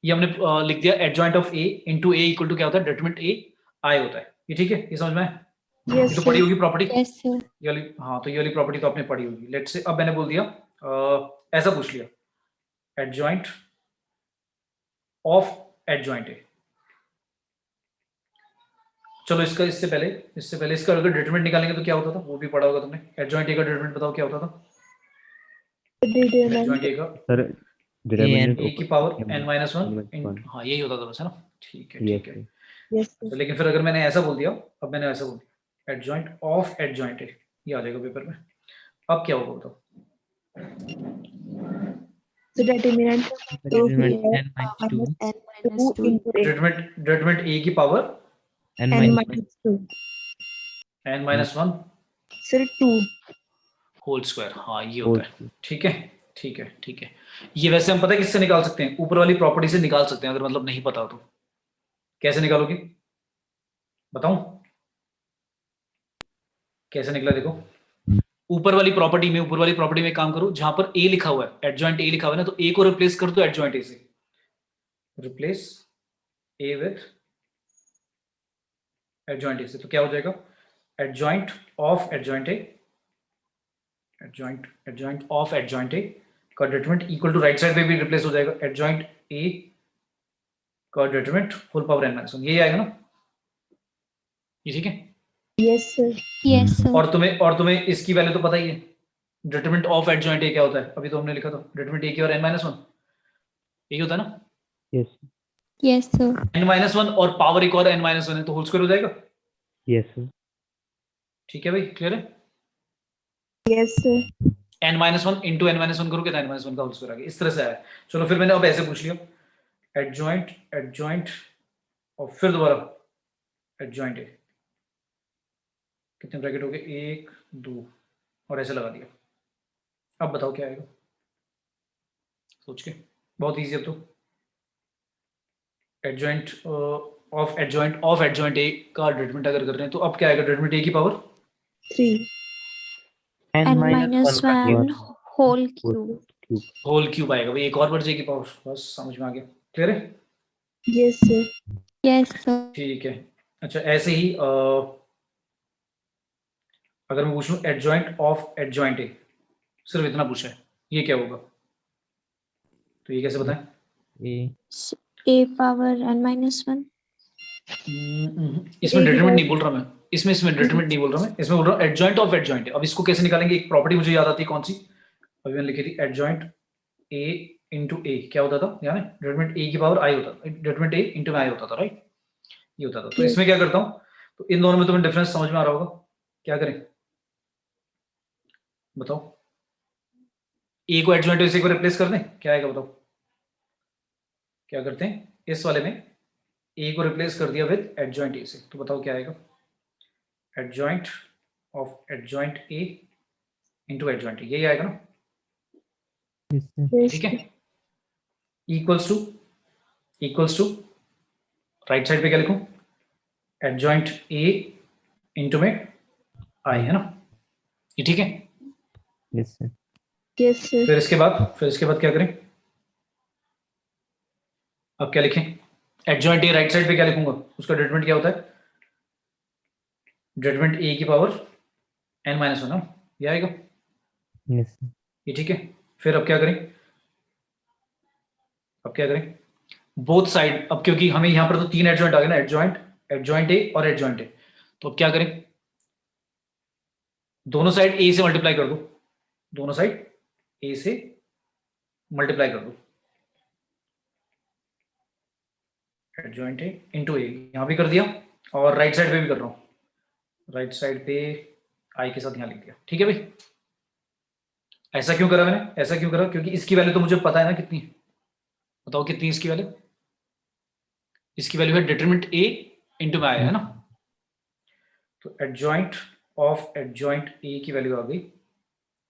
ये हमने लिख दिया, adjoint of A into A equal to क्या होता है, डिटरमिनेंट ए आई होता है। ये ठीक है, ये समझ में आया? ये तो पढ़ी होगी प्रॉपर्टी। Yes, sir. ये वाली, हाँ, तो ये वाली प्रॉपर्टी तो आपने पढ़ी होगी। लेट्स से अब मैंने बोल दिया, ऐसा पूछ लिया, एडजॉइंट ऑफ एडजॉइंट ए। चलो इसका इससे पहले इसका अगर डिटरमिनेंट निकालेंगे तो क्या होता था, वो भी पढ़ा होगा तुमने। एडजॉइंट ए का डिटरमिनेंट बताओ क्या होता था। एडजॉइंट ए का सर डिटरमिनेंट ए की पावर n-1, हाँ यही होता था बस, है ना। ठीक है, ठीक है। तो लेकिन फिर अगर मैंने ऐसा बोल दिया, अब मैंने ऐसा बोल दिया, एडजॉइंट ऑफ एडजॉइंट ए, ये आ जाएगा पेपर में। अब क्या होगा बताओ। So determinant of Determinant n minus 2 2 into a determinant A की power n n minus minus 2. n-1 Sir 2. Whole square, हाँ ये होता है। ठीक है, ठीक है, ठीक है। ये वैसे हम पता है किससे निकाल सकते हैं, ऊपर वाली प्रॉपर्टी से निकाल सकते हैं, अगर मतलब नहीं पता हो तो। कैसे निकालोगे बताऊं, कैसे निकला देखो। ऊपर वाली प्रॉपर्टी में काम करो, जहां पर ए लिखा हुआ है, एडजॉइंट ए लिखा हुआ है ना, तो ए को रिप्लेस कर दो एडजॉइंट ए से। Replace A with adjoint A से, तो क्या हो जाएगा, adjoint of adjoint A, adjoint of adjoint A का determinant equal to, right side पे भी रिप्लेस हो जाएगा, एडजॉइंट ए का डिटरमिनेंट होल पावर n-1, यही आएगा ना, ये ठीक है। Yes sir. Yes, sir. और तुम्हें इसकी वैल्यू तो पता ही है, डिटरमिनेंट ऑफ एडजॉइंट ए क्या होता है, अभी तो हमने लिखा था, डिटरमिनेंट ए की और n-1 यही होता है ना। Yes Yes, sir. n-1 और पावर एक और n-1 है, तो होल स्क्वायर हो जाएगा। Yes sir. ठीक है भाई, क्लियर है। Yes sir. n-1 into n-1 करोगे तो n-1 का होल स्क्वायर आ गया, इस तरह से आया। चलो फिर मैंने अब ऐसे पूछ लिया, एडजॉइंट और फिर दोबारा एडजॉइंट ए, कितने ब्रैकेट हो गए, 1 2, और ऐसे लगा दिया। अब बताओ क्या आएगा, सोच के, बहुत इजी। अब तो एडजॉइंट ऑफ एडजॉइंट ए का डिटरमिनेंट अगर कर रहे हैं, तो अब क्या आएगा, डिटरमिनेंट ए की power 3. n N minus minus 1 का 1 whole cube. होल क्यूब आएगा भाई, एक और बढ़ जाएगी पावर, बस समझ में आ गया, क्लियर है। Yes sir. Yes, sir. ठीक है। अच्छा ऐसे ही अगर मैं पूछूं एडजॉइंट ऑफ एडजॉइंट ए, सिर्फ इतना पूछा है, ये क्या होगा, तो ये कैसे बताएं। a A power n-1. इसमें डिटरमिनेंट नहीं बोल रहा मैं, इसमें डिटरमिनेंट नहीं बोल रहा मैं, इसमें बोल रहा हूँ एडजॉइंट ऑफ एडजॉइंट। अब इसको कैसे निकालेंगे, एक प्रॉपर्टी मुझे याद आती है, कौन सी, अभी मैंने लिखी थी, एडजॉइंट ए इंटू ए क्या होता था, यानी डिटरमिनेंट ए की पावर आई होता था, डिटरमिनेंट ए इंटू आई होता था, राइट, ये होता था। तो इसमें क्या करता हूँ, तो इन दोनों में तुम्हें डिफरेंस समझ में आ रहा होगा, क्या करें बताओ। ए को एडजॉइंट ए को रिप्लेस कर दें, क्या आएगा बताओ, क्या करते हैं, इस वाले में ए को रिप्लेस कर दिया विद एडजॉइंट ए से, तो बताओ क्या आएगा, adjoint of adjoint A into adjoint A, यही आएगा ना। Yes ठीक है, इक्वल्स टू राइट साइड पे क्या लिखूं, एडजॉइंट ए इंटू में आई, है ना, ये ठीक है। yes sir Yes sir. फिर इसके बाद क्या करें, अब क्या लिखें? एडजॉइंट ए राइट साइड पे क्या लिखूंगा? उसका डिटरमिनेंट क्या होता है? डिटरमिनेंट ए की पावर n-1 ना, ये आएगा, Yes, sir. ये ठीक है। फिर अब क्या करें? अब क्या करें? बोथ साइड, अब क्योंकि हमें यहाँ पर तो 3 एडजॉइंट आ गए ना, एडजॉइंट, एडजॉइंट ए और एडजॉइंट ए, तो अब क्या करें? दोनों साइड ए से मल्टीप्लाई कर दो, दोनों साइड ए से मल्टीप्लाई कर दो, एडजॉइंट ए इंटू ए, यहां भी कर दिया और राइट साइड पे भी कर रहा हूं, राइट साइड पे आई के साथ यहां लिख दिया, ठीक है भाई। ऐसा क्यों करा मैंने? ऐसा क्यों करा? क्योंकि इसकी वैल्यू तो मुझे पता है ना कितनी है, बताओ कितनी इसकी वैल्यू? इसकी वैल्यू है डिटरमिनेंट ए इंटू में आया है ना, तो एडजॉइंट ऑफ एडजॉइंट ए की वैल्यू आ गई,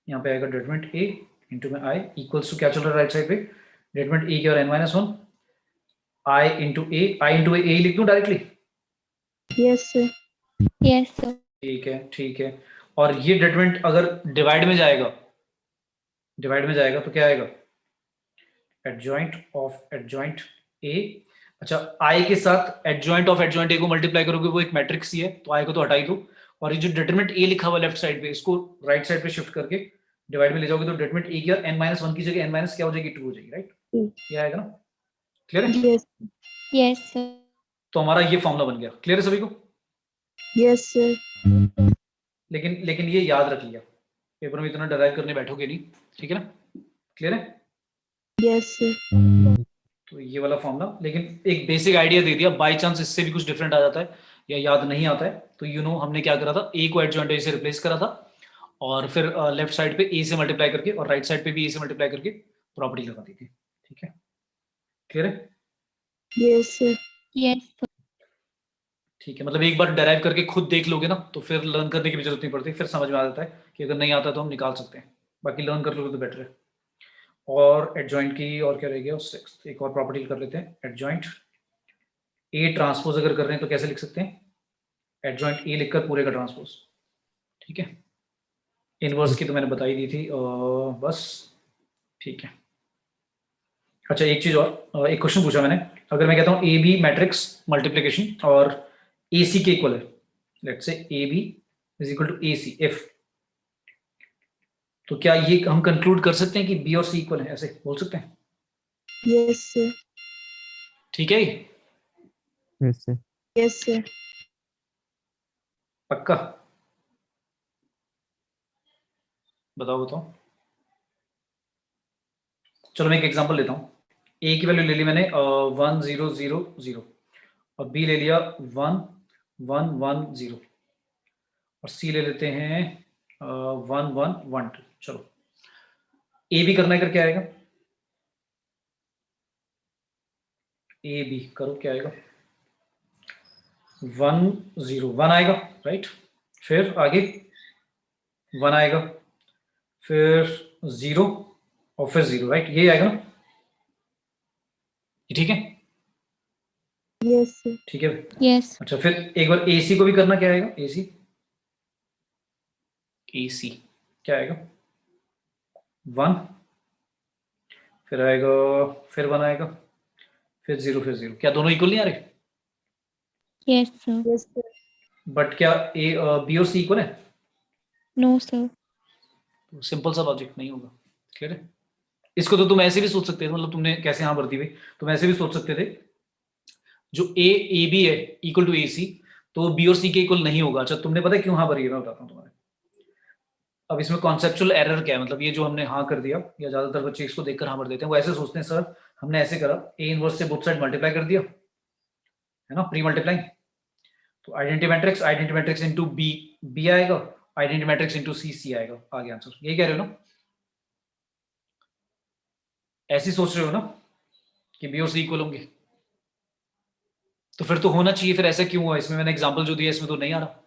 यहाँ पे आएगा डिटरमिनेंट ए इंटू में आई इक्वल्स टू क्या चल रहा है राइट साइड पे? डिटरमिनेंट ए की और n-1 आई इंटू ए लिख दूं directly? Yes, sir. Yes, sir. ठीक है, ठीक है। और ये डिटरमिनेंट अगर डिवाइड में जाएगा, डिवाइड में जाएगा तो क्या आएगा? एडजॉइंट ऑफ एडजॉइंट ए, अच्छा आई के साथ एडजॉइंट ऑफ एडजॉइंट ए को मल्टीप्लाई करोगे, वो एक मैट्रिक्स ही है, तो आई को तो हटा ही दो, और ये जो डिटरमिनेंट ए लिखा हुआ लेफ्ट साइड पे, इसको राइट साइड पे शिफ्ट करके डिवाइड में ले जाओगे तो डिटरमिनेंट ए की और n-1 की जगह n- क्या हो जाएगी? 2 हो जाएगी, राइट? ये आएगा ना, क्लियर है? Yes. Yes, sir. तो हमारा ये फॉर्मूला बन गया, क्लियर है सभी को? Yes, sir. लेकिन ये याद रख लिया, पेपर में इतना डराइव करने बैठोगे नहीं, ठीक है ना, क्लियर है? Yes, sir. तो ये वाला फॉर्मूला, लेकिन एक बेसिक आइडिया दे दिया, बाय चांस इससे भी कुछ डिफरेंट आ जाता है या याद नहीं आता है तो हमने क्या करा था, ए को एडजॉइंट ए से रिप्लेस करा था और फिर लेफ्ट साइड पे ए से मल्टीप्लाई करके और राइट साइड पे भी ए से मल्टीप्लाई करके प्रॉपर्टी लगा दी थी, ठीक है, क्लियर है? Yes, sir. Yes, sir. ठीक है, मतलब एक बार डेराइव करके खुद देख लोगे ना तो फिर लर्न करने की भी जरूरत नहीं पड़ती, फिर समझ में आ जाता है कि अगर नहीं आता तो हम निकाल सकते हैं, बाकी लर्न कर लोगे तो बेटर है। और एडजॉइंट की और क्या रह गया, एक और प्रॉपर्टी कर लेते हैं, एडजॉइंट ए ट्रांसपोज अगर कर रहे हैं तो कैसे लिख सकते हैं? एडजॉइंट ए लिखकर पूरे का ट्रांसपोज, ठीक है। इनवर्स की तो मैंने बताई दी थी बस, ठीक है। अच्छा एक चीज और, एक क्वेश्चन पूछा मैंने, अगर मैं कहता हूँ ए बी मैट्रिक्स मल्टीप्लीकेशन और ए सी के इक्वल है, let's say A B is equal to A C if, तो क्या ये हम कंक्लूड कर सकते हैं कि बी और सी इक्वल है, ऐसे बोल सकते हैं? Yes, sir. ठीक है, Yes, sir. Yes, sir. पक्का? बताओ बताओ। चलो मैं एक एग्जांपल लेता हूँ, ए की वैल्यू ले ली मैंने 1 0 0 0 और बी ले लिया 1 1 1 0 और सी ले लेते हैं 1 1 1 2। चलो ए बी करना है, कर क्या आएगा? ए बी करो, क्या आएगा? 1 0 1 आएगा, राइट? फिर आगे 1 आएगा, फिर 0 और फिर 0, राइट? ये आएगा ना, ये ठीक है? Yes, sir. ठीक है। Yes. अच्छा फिर एक बार AC को भी करना, क्या आएगा? AC क्या आएगा? 1 फिर आएगा, फिर 1 आएगा, फिर 0 फिर 0। क्या दोनों इक्वल नहीं आ रहे? Yes, sir. Yes, sir. But क्या बी और सी इक्वल है? No, sir. सिंपल सा लॉजिक नहीं होगा, क्लियर है? इसको तो तुम ऐसे भी सोच सकते थे, मतलब तुमने कैसे हाँ भर दी भाई, तुम ऐसे भी सोच सकते थे जो ए बी है इक्वल टू ए सी, तो बी और सी के इक्वल नहीं होगा। अच्छा तुमने पता है क्यों हाँ भरी है, मैं बताता हूँ तुम्हारे। अब इसमें कॉन्सेप्चुअल एरर क्या है, मतलब ये जो हमने हाँ कर दिया, या ज्यादातर बच्चे इसको देखकर हाँ भर देते हैं, वो ऐसे सोचते हैं सर हमने ऐसे करा, ए इनवर्स से बोथ साइड मल्टीप्लाई कर दिया है ना, प्री मल्टीप्लाई, तो आइडेंटिटी मैट्रिक्स इनटू बी आएगा, आइडेंटिटी मैट्रिक्स इनटू सी आएगा, आ गया आंसर। यही कह रहे हो ना? ऐसी सोच रहे हो ना कि बी और सी इक्वल होंगे, तो फिर तो होना चाहिए, फिर ऐसा क्यों हुआ? इसमें मैंने एग्जांपल जो दिया इसमें तो नहीं आ रहा।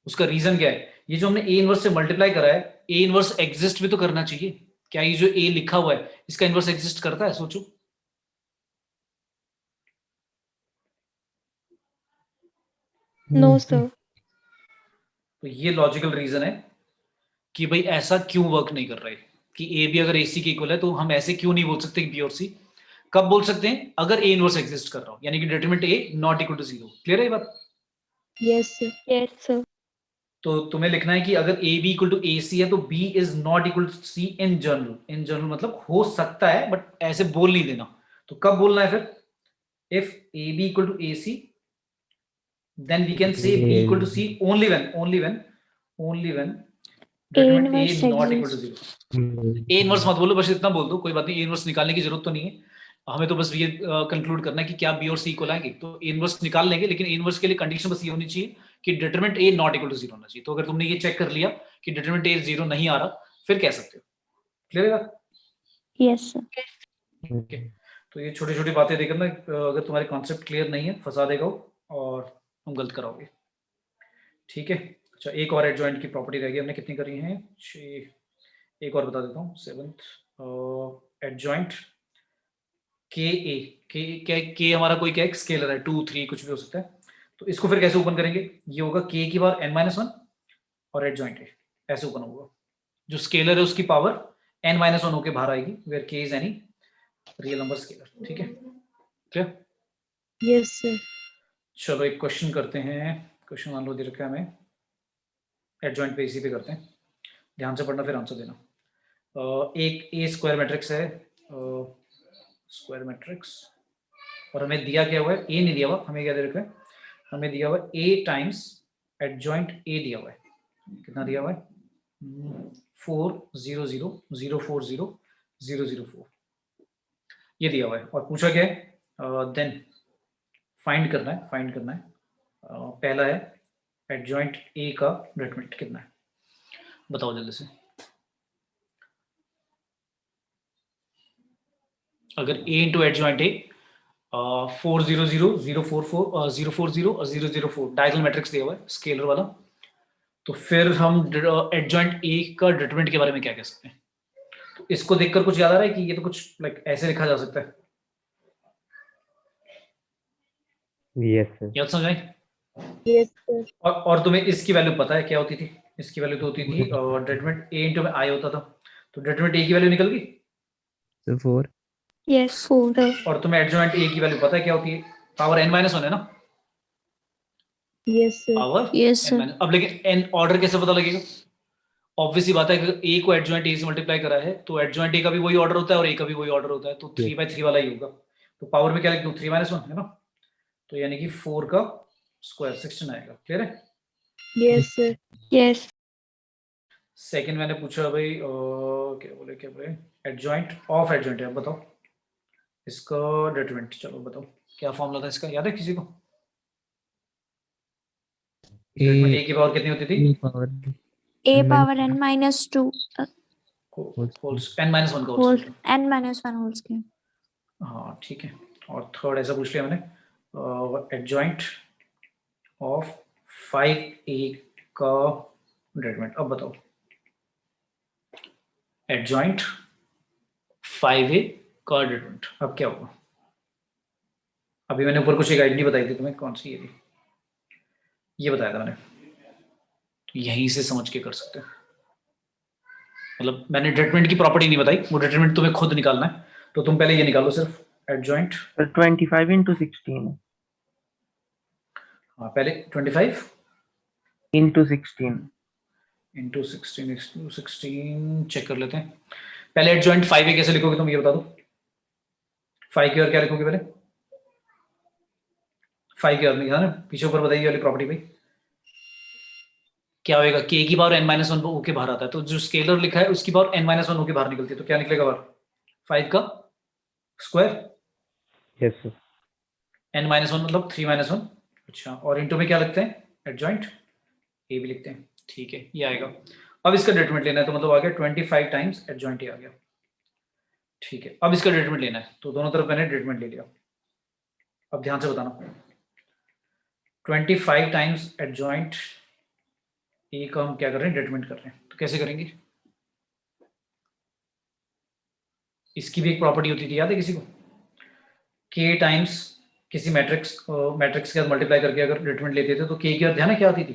उसका रीजन क्या है? ये जो हमने ए इनवर्स से मल्टीप्लाई करा है, ए इनवर्स एग्जिस्ट भी तो करना चाहिए। क्या ये जो ए लिखा हुआ है इसका इनवर्स एग्जिस्ट करता है? सोचो। No, sir. तो ये लॉजिकल रीजन है कि भाई ऐसा क्यों वर्क नहीं कर रहा है कि ए बी अगर ए सी के इक्वल है तो हम ऐसे क्यों नहीं बोल सकते बी और सी, कब बोल सकते हैं? अगर ए इनवर्स एग्जिस्ट कर रहा हो, यानी कि determinant A not equal to 0। Clear है ये बात? Yes, sir. Yes, sir. तो तुम्हें लिखना है कि अगर A B equal to A C है तो B is not equal to C in general. In general मतलब हो सकता है, बट ऐसे बोल नहीं देना। तो कब बोलना है फिर? If A B equal to A C, then we can say b equal to c only when determinant a inverse is not equal to exists. 0। a inverse मत बोलो, बस इतना बोल दो, कोई बात नहीं। a इनवर्स निकालने की जरूरत तो नहीं है, हमें तो बस ये कंक्लूड करना है कि क्या b और c इक्वल आएंगे। तो a इनवर्स निकाल लेंगे, लेकिन a इनवर्स के लिए कंडीशन बस ये होनी चाहिए कि determinant a not equal to 0 होना चाहिए। तो अगर तुमने ये चेक कर लिया कि डिटरमिनेंट a 0 नहीं आ रहा, फिर कह सकते हो। क्लियर है? Yes, sir. Okay. तो ये छोटी छोटी बातें देकर ना, अगर तुम्हारे कॉन्सेप्ट क्लियर नहीं है फंसा देगा वो और तुम गलत कराओगे। ठीक है। अच्छा, एक और एडजॉइंट की प्रॉपर्टी रह गई, हमने कितनी करी है? 6। एक और बता देता हूँ, 7th एडजॉइंट के ए। के हमारा कोई क्या स्केलर है, 2 3 कुछ भी हो सकता है। तो इसको फिर कैसे ओपन करेंगे? ये होगा के की पावर n-1 और एडजॉइंट ए, ऐसे ओपन होगा। जो स्केलर है उसकी पावर n-1 होके बाहर आएगी, वेयर के is any real number scalar. ठीक है, क्लियर? Yes, sir. चलो एक क्वेश्चन करते हैं। क्वेश्चन मान लो दे रखा है हमें, एडजॉइंट पे इसी पे करते हैं, ध्यान से पढ़ना फिर आंसर देना। एक ए स्क्वायर मैट्रिक्स है, स्क्वायर मैट्रिक्स, और हमें दिया क्या हुआ है? ए नहीं दिया हुआ, हमें क्या दे रखा है? हमें दिया हुआ है ए टाइम्स एडजॉइंट ए दिया हुआ है। कितना दिया हुआ है? 4 0 0 0 4 0 0 0 4 ये दिया हुआ है। और पूछा क्या है? देन फाइंड करना है। पहला है एडजॉइंट ए का डिटरमिनेंट कितना है, बताओ जल्दी से। अगर a इंटू एडजॉइंट ए 4 0 0 0 4 4 0 4 0 और 0 0 4 डायगोनल मैट्रिक्स दिया हुआ है स्केलर वाला, तो फिर हम एडजॉइंट ए का डिटरमिनेंट के बारे में क्या कह सकते हैं? तो इसको देखकर कुछ याद आ रहा है कि ये तो कुछ लाइक ऐसे लिखा जा सकता है? Yes sir. याद समझ आई? Yes, sir. और तुम्हें इसकी वैल्यू पता है क्या होती थी? इसकी वैल्यू तो होती थी डिटरमिनेंट ए इंटू में आई होता था, तो डिटरमिनेंट ए की वैल्यू निकल गई। So 4. Yes, sir. और तुम्हें एडजॉइंट ए की वैल्यू पता है क्या होती है? पावर n-1 है ना? Yes, sir. Power Yes, sir. n-। अब लेकिन n ऑर्डर कैसे पता लगेगा? ऑब्वियस सी बात है, अगर a को एडजॉइंट a से मल्टीप्लाई करा है तो एडजॉइंट a का भी वही ऑर्डर होता है और a का भी वही ऑर्डर होता है, तो 3/3 वाला ही होगा। तो पावर में क्या लिख दूं? 3-1 है ना, तो यानी कि 4 का स्क्वायर 16 आएगा। क्लियर है? Yes, sir. Yes. सेकंड मैंने पूछा भाई क्या बोले एडजॉइंट ऑफ एडजॉइंट है। अब बताओ इसका डिटरमिनेंट, चलो बताओ क्या फॉर्मूला था इसका, याद है किसी को? डिटरमिनेंट a की पावर कितनी होती थी? Power. A power n-2 holes n-1 का whole holes. n-1 whole square. हाँ ठीक है। और थर्ड ऐसा पूछ लिया मैंने, एडजॉइंट ऑफ 5a का डिटरमिनेंट। अब बताओ एडजॉइंट 5a का डिटरमिनेंट अब क्या होगा? अभी मैंने ऊपर कुछ एक आइडेंटिटी बताई थी तुम्हें, कौन सी ये बताया था मैंने, तो यहीं से समझ के कर सकते हैं। मतलब मैंने डिटरमिनेंट की प्रॉपर्टी नहीं बताई, वो डिटरमिनेंट तुम्हें खुद निकालना है। तो तुम पहले ये निकालो सिर्फ एडजॉइंट। 25 into 16 हाँ पहले 25 into 16 इंटू 16 चेक कर लेते हैं। पहले एडजॉइंट 5a कैसे लिखोगे तुम ये बता दो। 5 की और क्या लिखोगे पहले? 5 की और नहीं ना, पीछे ऊपर बताइए वाली प्रॉपर्टी भाई क्या होएगा? k की पावर n-1 होके बाहर आता है, तो जो स्केलर लिखा है उसकी पावर n-1 होके बाहर निकलती है, तो क्या निकलेगा बाहर? 5 का स्क्वायर। Yes sir. n-1 मतलब 3-1। अच्छा, और इंटू में क्या लिखते हैं? एडजॉइंट a भी लिखते हैं। ठीक है, ये आएगा। अब इसका डिटरमिनेंट लेना है, तो मतलब आ गया 25 टाइम्स एडजॉइंट a आ गया। ठीक है, अब इसका डिटरमिनेंट लेना है, तो दोनों तरफ मैंने डिटरमिनेंट ले लिया। अब ध्यान से बताना, 25 टाइम्स एडजॉइंट ए का हम क्या कर रहे हैं? डिटरमिनेंट कर रहे हैं। तो कैसे करेंगे? इसकी भी एक प्रॉपर्टी होती थी, याद है किसी को? k टाइम्स किसी मैट्रिक्स के साथ मल्टीप्लाई करके अगर डिटरमिनेंट लेते थे तो k की और ध्यान है क्या आती थी?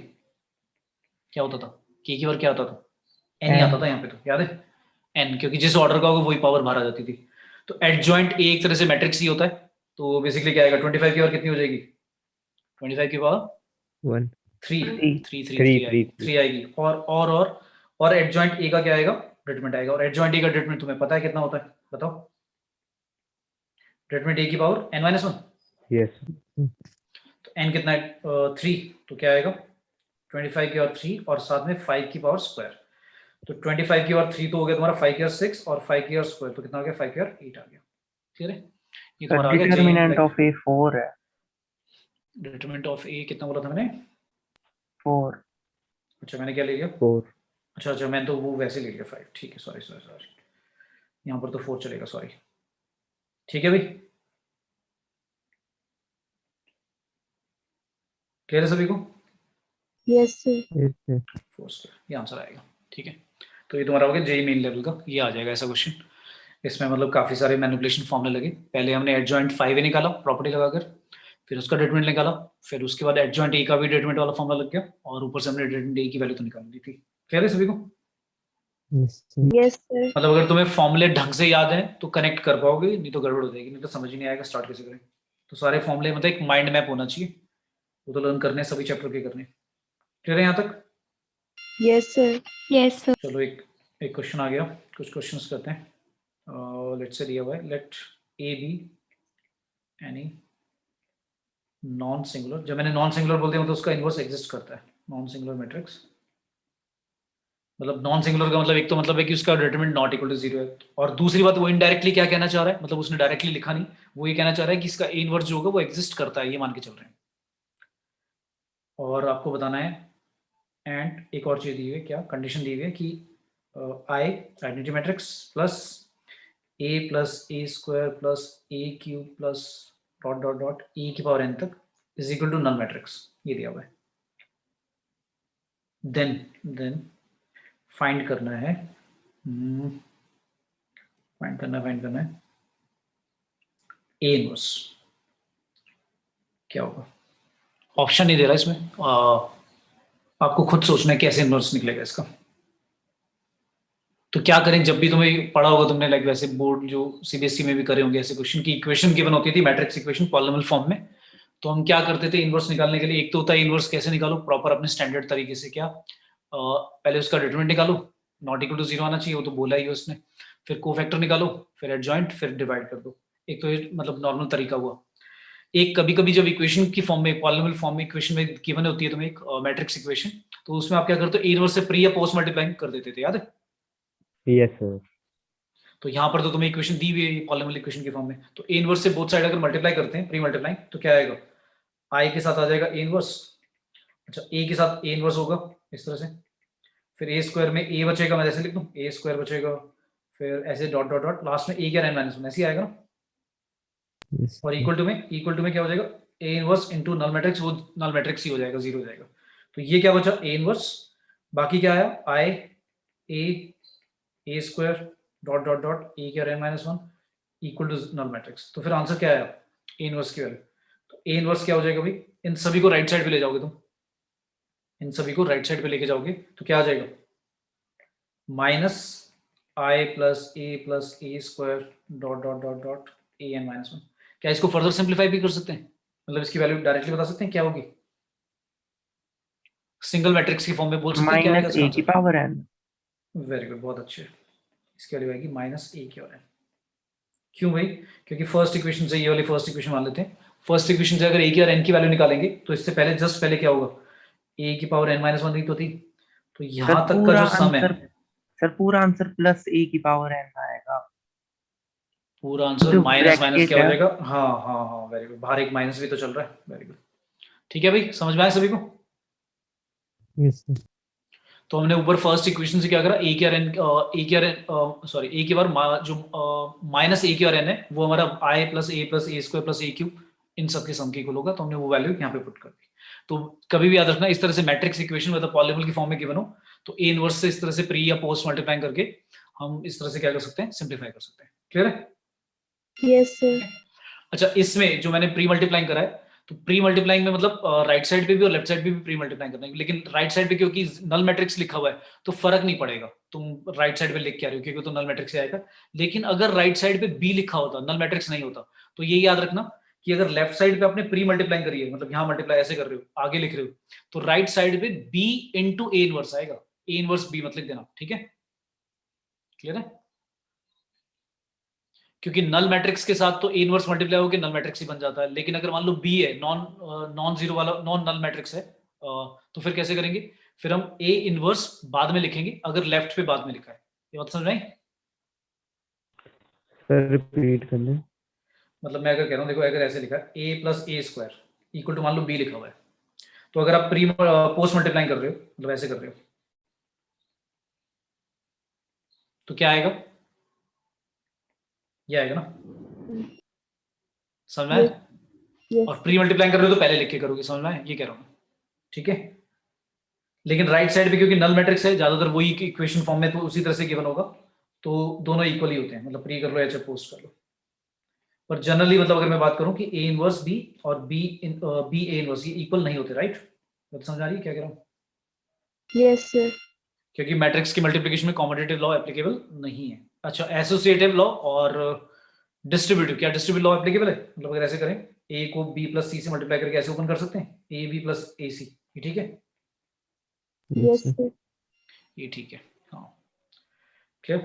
क्या होता था? k की और क्या आता था? n ही आता था यहाँ पे, तो याद है n, क्योंकि जिस ऑर्डर का होगा वही पावर बाहर आ जाती थी। तो एडजॉइंट ए एक तरह से मैट्रिक्स ही होता है, तो बेसिकली क्या आएगा 25 की और कितनी हो जाएगी 25 की पावर 1 3 Three. 3 आएगी और एडजॉइंट ए का क्या आएगा डिटरमिनेंट आएगा, और एडजॉइंट ए का डिटरमिनेंट तुम्हें पता है कितना होता है बताओ, डिटरमिनेंट ए की पावर n-1, यस तो n कितना है 3, तो क्या आएगा 25 की और 3 और साथ में 5 की पावर स्क्वायर, तो 25 की और 3 तो हो गया तुम्हारा 5 की और 6 और 5 की और स्क्वायर, तो कितना हो गया 5 की और 8 आ गया, ठीक है ये तुम्हारा आ गया डिटर्मिनेंट ऑफ ए 4 है, डिटरमिनेंट ऑफ ए कितना बोला था मैंने 4. अच्छा मैंने क्या ले लिया 4 अच्छा मैंने तो वो वैसे ले लिया 5, ठीक है सॉरी यहाँ पर तो 4 चलेगा सॉरी, ठीक है भाई क्लियर है सभी को, Yes, sir. yes sir 4 square ये आंसर आएगा, ठीक है तो ये तुम्हारा हो गया जेई मेन लेवल का, ये आ जाएगा ऐसा क्वेश्चन, इसमें मतलब काफी सारे मैनिपुलेशन फॉर्मूले लगे, पहले हमने एडजॉइंट 5 निकाला प्रॉपर्टी लगाकर, फिर उसका डिटरमिनेंट निकाला, फिर उसके बाद एडजॉइंट ए का भी डिटरमिनेंट वाला फॉर्मूला लग गया, और ऊपर से हमने डिटरमिनेंट ए की वैल्यू तो निकाल दी थी, क्लियर है सभी को, yes sir Yes, sir. मतलब अगर तुम्हें फॉर्मूले ढंग से याद है तो कनेक्ट कर पाओगे, नहीं तो गड़बड़ हो जाएगी, नहीं तो समझ ही नहीं आएगा स्टार्ट कैसे करें, तो सारे फॉर्मूले मतलब एक माइंड मैप होना चाहिए, वो तो लर्न करने सभी चैप्टर के करने, क्लियर है यहाँ तक, Yes, sir. Yes, sir. चलो एक क्वेश्चन आ गया, कुछ क्वेश्चंस करते हैं, लेट्स से दिया हुआ है let A B any non singular, जब मैंने नॉन सिंगुलर बोलते हैं तो उसका इनवर्स एग्जिस्ट करता है, नॉन सिंगुलर मैट्रिक्स मतलब नॉन सिंगुलर का मतलब एक तो मतलब है कि उसका डिटरमिनेंट नॉट इक्वल टू 0 है, और दूसरी बात वो इनडायरेक्टली क्या कहना चाह रहा है, मतलब उसने डायरेक्टली लिखा नहीं, वो ये कहना चाह रहा है कि इसका ए इनवर्स जो होगा वो एग्जिस्ट करता है, ये मान के चल रहे हैं, और आपको बताना है एंड एक और चीज दी हुई है, क्या कंडीशन दी हुई है कि I identity matrix plus A square plus A cube plus dot dot dot A की पावर एन तक is equal to null matrix, ये दिया हुआ है, देन फाइंड करना है ए इनवर्स, क्या होगा ऑप्शन नहीं दे रहा इसमें, आपको खुद सोचना है कैसे इनवर्स निकलेगा इसका, तो क्या करें जब भी तुम्हें पढ़ा होगा तुमने लाइक वैसे बोर्ड जो सीबीएसई में भी करे होंगे ऐसे क्वेश्चन की इक्वेशन गिवन होती थी मैट्रिक्स इक्वेशन पॉलिनोमियल फॉर्म में, तो हम क्या करते थे इनवर्स निकालने के लिए, एक तो होता है इनवर्स कैसे निकालो प्रॉपर अपने स्टैंडर्ड तरीके से, क्या पहले उसका डिटरमिनेंट निकालो नॉट इक्वल टू 0 आना चाहिए, वो तो बोला ही है उसने, फिर कोफैक्टर निकालो, फिर एडजॉइंट, फिर डिवाइड कर दो, एक तो ये मतलब नॉर्मल तरीका हुआ, एक कभी कभी जब इक्वेशन की फॉर्म में पॉलिनोमियल फॉर्म में इक्वेशन में गिवन होती है तुम्हें एक मैट्रिक्स इक्वेशन, तो उसमें आप क्या करते हो ए इनवर्स से प्री या पोस्ट मल्टीप्लाइंग कर देते थे, याद है, यस सर तो यहाँ पर तो तुम्हें इक्वेशन दी हुई है पॉलिनोमियल इक्वेशन की फॉर्म में, तो ए इनवर्स से बोथ साइड अगर मल्टीप्लाई करते हैं प्री मल्टीप्लाइंग तो क्या आएगा आई के साथ आ जाएगा ए इनवर्स, अच्छा ए के साथ ए इनवर्स होगा इस तरह से, फिर ए स्क्वायर में ए बचेगा, मैं जैसे लिख दूं ए स्क्वायर बचेगा, फिर ऐसे डॉट डॉट डॉट लास्ट में ए क्या n-1 ऐसे ही आएगा ना, yes और इक्वल टू में क्या हो जाएगा A inverse into null matrix, वो नल मैट्रिक्स ही हो जाएगा 0 हो जाएगा, तो ये क्या बचा ए इनवर्स, बाकी क्या आया I A square dot dot dot A क्या n-1 equal to null matrix, तो फिर आंसर क्या आया ए इनवर्स की वैल्यू, तो ए इनवर्स क्या हो जाएगा भाई, इन सभी को राइट साइड पे ले जाओगे तुम, इन सभी को राइट साइड पे लेके जाओगे तो क्या आ जाएगा minus I plus A square dot dot dot dot A n-1, क्या इसको फर्दर सिंप्लीफाई भी कर सकते हैं, मतलब इसकी वैल्यू डायरेक्टली बता सकते हैं क्या होगी, सिंगल मैट्रिक्स की फॉर्म में बोल सकते हैं क्या आएगा माइनस ए की पावर एन. वेरी गुड बहुत अच्छे, इसकी वैल्यू आएगी माइनस ए की पावर, क्यों भाई, क्योंकि फर्स्ट इक्वेशन से ये वाली फर्स्ट इक्वेशन मान लेते हैं, फर्स्ट इक्वेशन से अगर ए की और एन की वैल्यू निकालेंगे तो इससे पहले जस्ट पहले क्या होगा ए की पावर n-1 ही तो थी, तो यहाँ तक का जो सम है सर पूरा आंसर प्लस ए की पावर एन आएगा, पूरा आंसर जो माइनस bracket क्या हो है। जाएगा, हाँ वेरी गुड, बाहर एक माइनस भी तो चल रहा है, वेरी गुड, ठीक है भाई समझ में आया सभी को, yes sir तो हमने ऊपर फर्स्ट इक्वेशन से क्या करा ए की बार जो माइनस ए की और एन है वो हमारा I plus A square plus A cube इन सबके सम के इक्वल होगा, तो हमने वो वैल्यू यहाँ पे पुट कर दी, तो कभी भी याद रखना इस तरह से मैट्रिक्स इक्वेशन मतलब पॉलिनोमियल की फॉर्म में गिवन हो तो ए इनवर्स से इस तरह से प्री या पोस्ट मल्टीप्लाई करके हम इस तरह से क्या कर सकते हैं सिंप्लीफाई कर सकते हैं, क्लियर है, Yes, sir. अच्छा इसमें जो मैंने प्री मल्टीप्लाइंग करा है तो प्री मल्टीप्लाइंग में मतलब राइट साइड पे भी और लेफ्ट साइड पे भी प्री मल्टीप्लाइंग करना है, लेकिन राइट साइड पे क्योंकि नल मैट्रिक्स लिखा हुआ है तो फर्क नहीं पड़ेगा, तुम राइट साइड पे लिख के आ रहे हो क्योंकि तो नल मैट्रिक्स से आएगा। लेकिन अगर राइट साइड पे बी लिखा होता, नल मैट्रिक्स नहीं होता, तो ये याद रखना कि अगर लेफ्ट साइड पे आपने प्री मल्टीप्लाइंग करी है, मतलब यहाँ मल्टीप्लाई ऐसे कर रहे हो, आगे लिख रहे हो, तो राइट साइड पे बी इंटू ए इनवर्स आएगा, ए इनवर्स बी मत लिख देना, ठीक है, क्लियर है? क्योंकि नल मैट्रिक्स के साथ तो ए इनवर्स मल्टीप्लाई होकर नल मैट्रिक्स ही बन जाता है, लेकिन अगर मान लो बी है, नॉन जीरो वाला, नॉन नल मैट्रिक्स है, तो फिर कैसे करेंगे? फिर हम ए इनवर्स बाद में लिखेंगे अगर लेफ्ट पे बाद में लिखा है। ये बात समझ में आई? सर रिपीट कर लें। मतलब मैं अगर कह रहा हूँ, देखो अगर ऐसे लिखा है A plus A square equal to मान लो बी लिखा हुआ है, तो अगर आप प्री पोस्ट मल्टीप्लाइंग कर रहे हो, मतलब ऐसे कर रहे हो, तो क्या आएगा? ये आएगा ना, समझ में आया? Yes. और प्री मल्टीप्लाइंग कर रहे हो तो पहले लिख के करोगे, समझ में आया? ये कह रहा हूँ, ठीक है। लेकिन राइट साइड पे क्योंकि नल मैट्रिक्स है, ज्यादातर वही इक्वेशन फॉर्म में तो उसी तरह से गिवन होगा, तो दोनों इक्वल ही होते हैं, मतलब प्री कर लो या चाहे पोस्ट कर लो। पर जनरली मतलब अगर मैं बात करूं कि ए इनवर्स बी और बी ए इनवर्स ये इक्वल नहीं होते, राइट? बात समझ आ रही है क्या कह रहा हूँ? Yes, sir. क्योंकि मैट्रिक्स की मल्टीप्लिकेशन में कॉम्यूटेटिव लॉ एप्लीकेबल नहीं है। अच्छा, एसोसिएटिव लॉ और डिस्ट्रीब्यूटिव, क्या डिस्ट्रीब्यूटिव लॉ एप्लीकेबल है? मतलब अगर ऐसे करें, ए को बी प्लस सी से मल्टीप्लाई करके ऐसे ओपन कर सकते हैं, ए बी प्लस ए सी, ये ठीक है? Yes, sir. ये ठीक है, हाँ, क्लियर?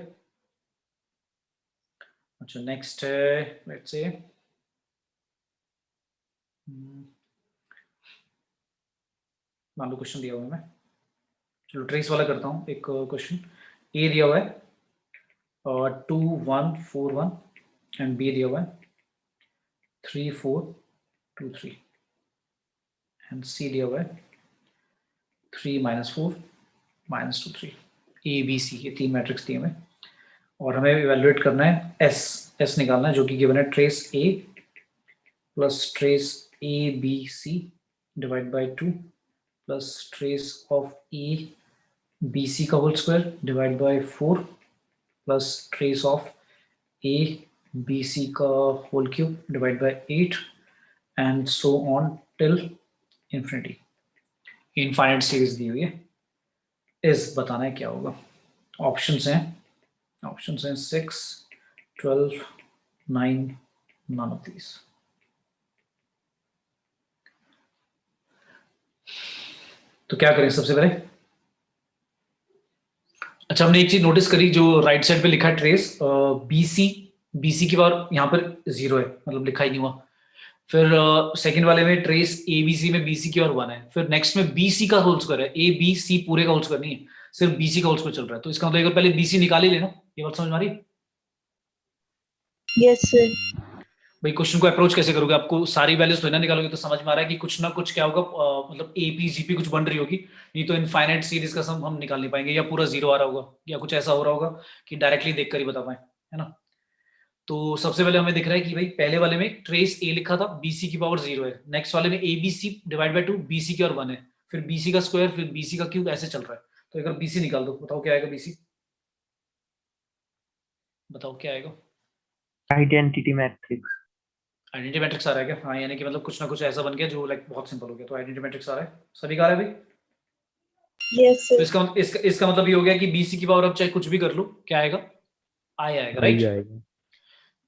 अच्छा, नेक्स्ट है, लेट्स से मान लो क्वेश्चन दिया हुआ है, मैं चलो ट्रेस वाला करता हूँ। एक क्वेश्चन ए दिया हुआ है और 2 1 4 1 एंड बी दिया हुआ है 3 4 2 3 एंड सी दिया हुआ है 3 -4 -2 3, ए बी सी, ये तीन मैट्रिक्स दिए हुए हैं और हमें इवेलुएट करना है एस निकालना है, जो कि गिवन है trace A plus trace A B C divide by 2 plus trace of A B C का whole square divide by 4 plus trace of A B C का whole cube divide by 8 and so on till infinity. Infinite series दी हुई है, इस बताना है क्या होगा। ऑप्शंस हैं 6 12 9, none of these। तो क्या करें सबसे पहले? अच्छा, हमने एक चीज नोटिस करी, जो राइट साइड पे लिखा है ट्रेस बीसी की पावर यहाँ पर 0 है, मतलब लिखा ही नहीं हुआ। फिर सेकंड वाले में ट्रेस ए बी सी में बीसी की पावर 1 है, फिर नेक्स्ट में बीसी का होल स्क्वायर है, ए बी सी पूरे का होल स्क्वायर नहीं है, सिर्फ बीसी का होल स्क्वायर चल रहा है। तो इसका मतलब एक बार पहले बीसी निकाल ही लेना। ये बात समझ में आ रही है? Yes, sir. भाई क्वेश्चन को अप्रोच कैसे करोगे? आपको सारी वैल्यूज तो ना निकालोगे तो समझ में आ रहा है कि कुछ ना कुछ क्या होगा, मतलब एपी जीपी कुछ बन रही होगी, नहीं तो इनफाइनाइट सीरीज का सम हम निकाल नहीं पाएंगे, या पूरा 0 आ रहा होगा, या कुछ ऐसा हो रहा होगा कि डायरेक्टली देखकर ही बता पाए, है ना? तो सबसे पहले हमें दिख रहा है कि भाई पहले वाले में ट्रेस ए लिखा था, बीसी की पावर 0 है, नेक्स्ट वाले में A B C divide by 2 BC की और 1 है, फिर बीसी का स्क्वायर, फिर बीसी का क्यूब, ऐसे चल रहा है। तो अगर बीसी निकाल दो, बताओ क्या आएगा? बीसी बताओ क्या आएगा? Identity matrix. आइडेंटिटी मैट्रिक्स आ रहा है क्या? हाँ, यानी कि मतलब कुछ ना कुछ ऐसा बन गया जो लाइक बहुत सिंपल हो गया, तो आइडेंटिटी मैट्रिक्स आ रहा है, सभी का आ रहा है भाई? Yes, तो sir. इसका मतलब ये हो गया कि बीसी की पावर अब चाहे कुछ भी कर लो, क्या आएगा? आई आएगा, राइट? आएगा।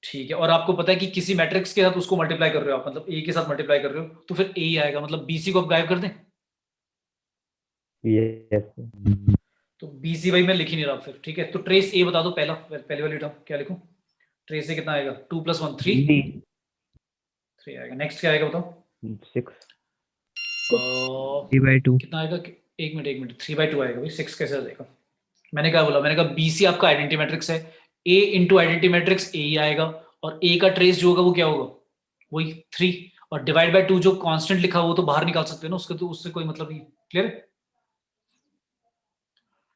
ठीक है, और आपको पता है कि किसी मैट्रिक्स के साथ उसको मल्टीप्लाई कर रहे हो आप, मतलब ए के साथ मल्टीप्लाई कर रहे हो, तो फिर ए आएगा, मतलब बीसी को आप गायब कर दें। यस। तो बीसी भाई मैं लिख ही नहीं रहा फिर, ठीक है? तो ट्रेस ए बता दो, पहली वाली टर्म क्या लिखूं? ट्रेस ए कितना आएगा? 2 + 1 3 आएगा। नेक्स्ट क्या आएगा बताओ? 6 3/2 कितना आएगा? एक मिनट 3/2 आएगा भाई, 6 कैसे आ जाएगा? मैंने क्या बोला? मैंने कहा बीसी आपका आइडेंटिटी मैट्रिक्स है, ए इंटू आइडेंटिटी मैट्रिक्स ए ही आएगा, और ए का ट्रेस जो होगा वो क्या होगा? वही 3, और डिवाइड बाय 2 जो कांस्टेंट लिखा वो तो बाहर निकाल सकते हैं ना, उसके तो उससे कोई मतलब नहीं। क्लियर है?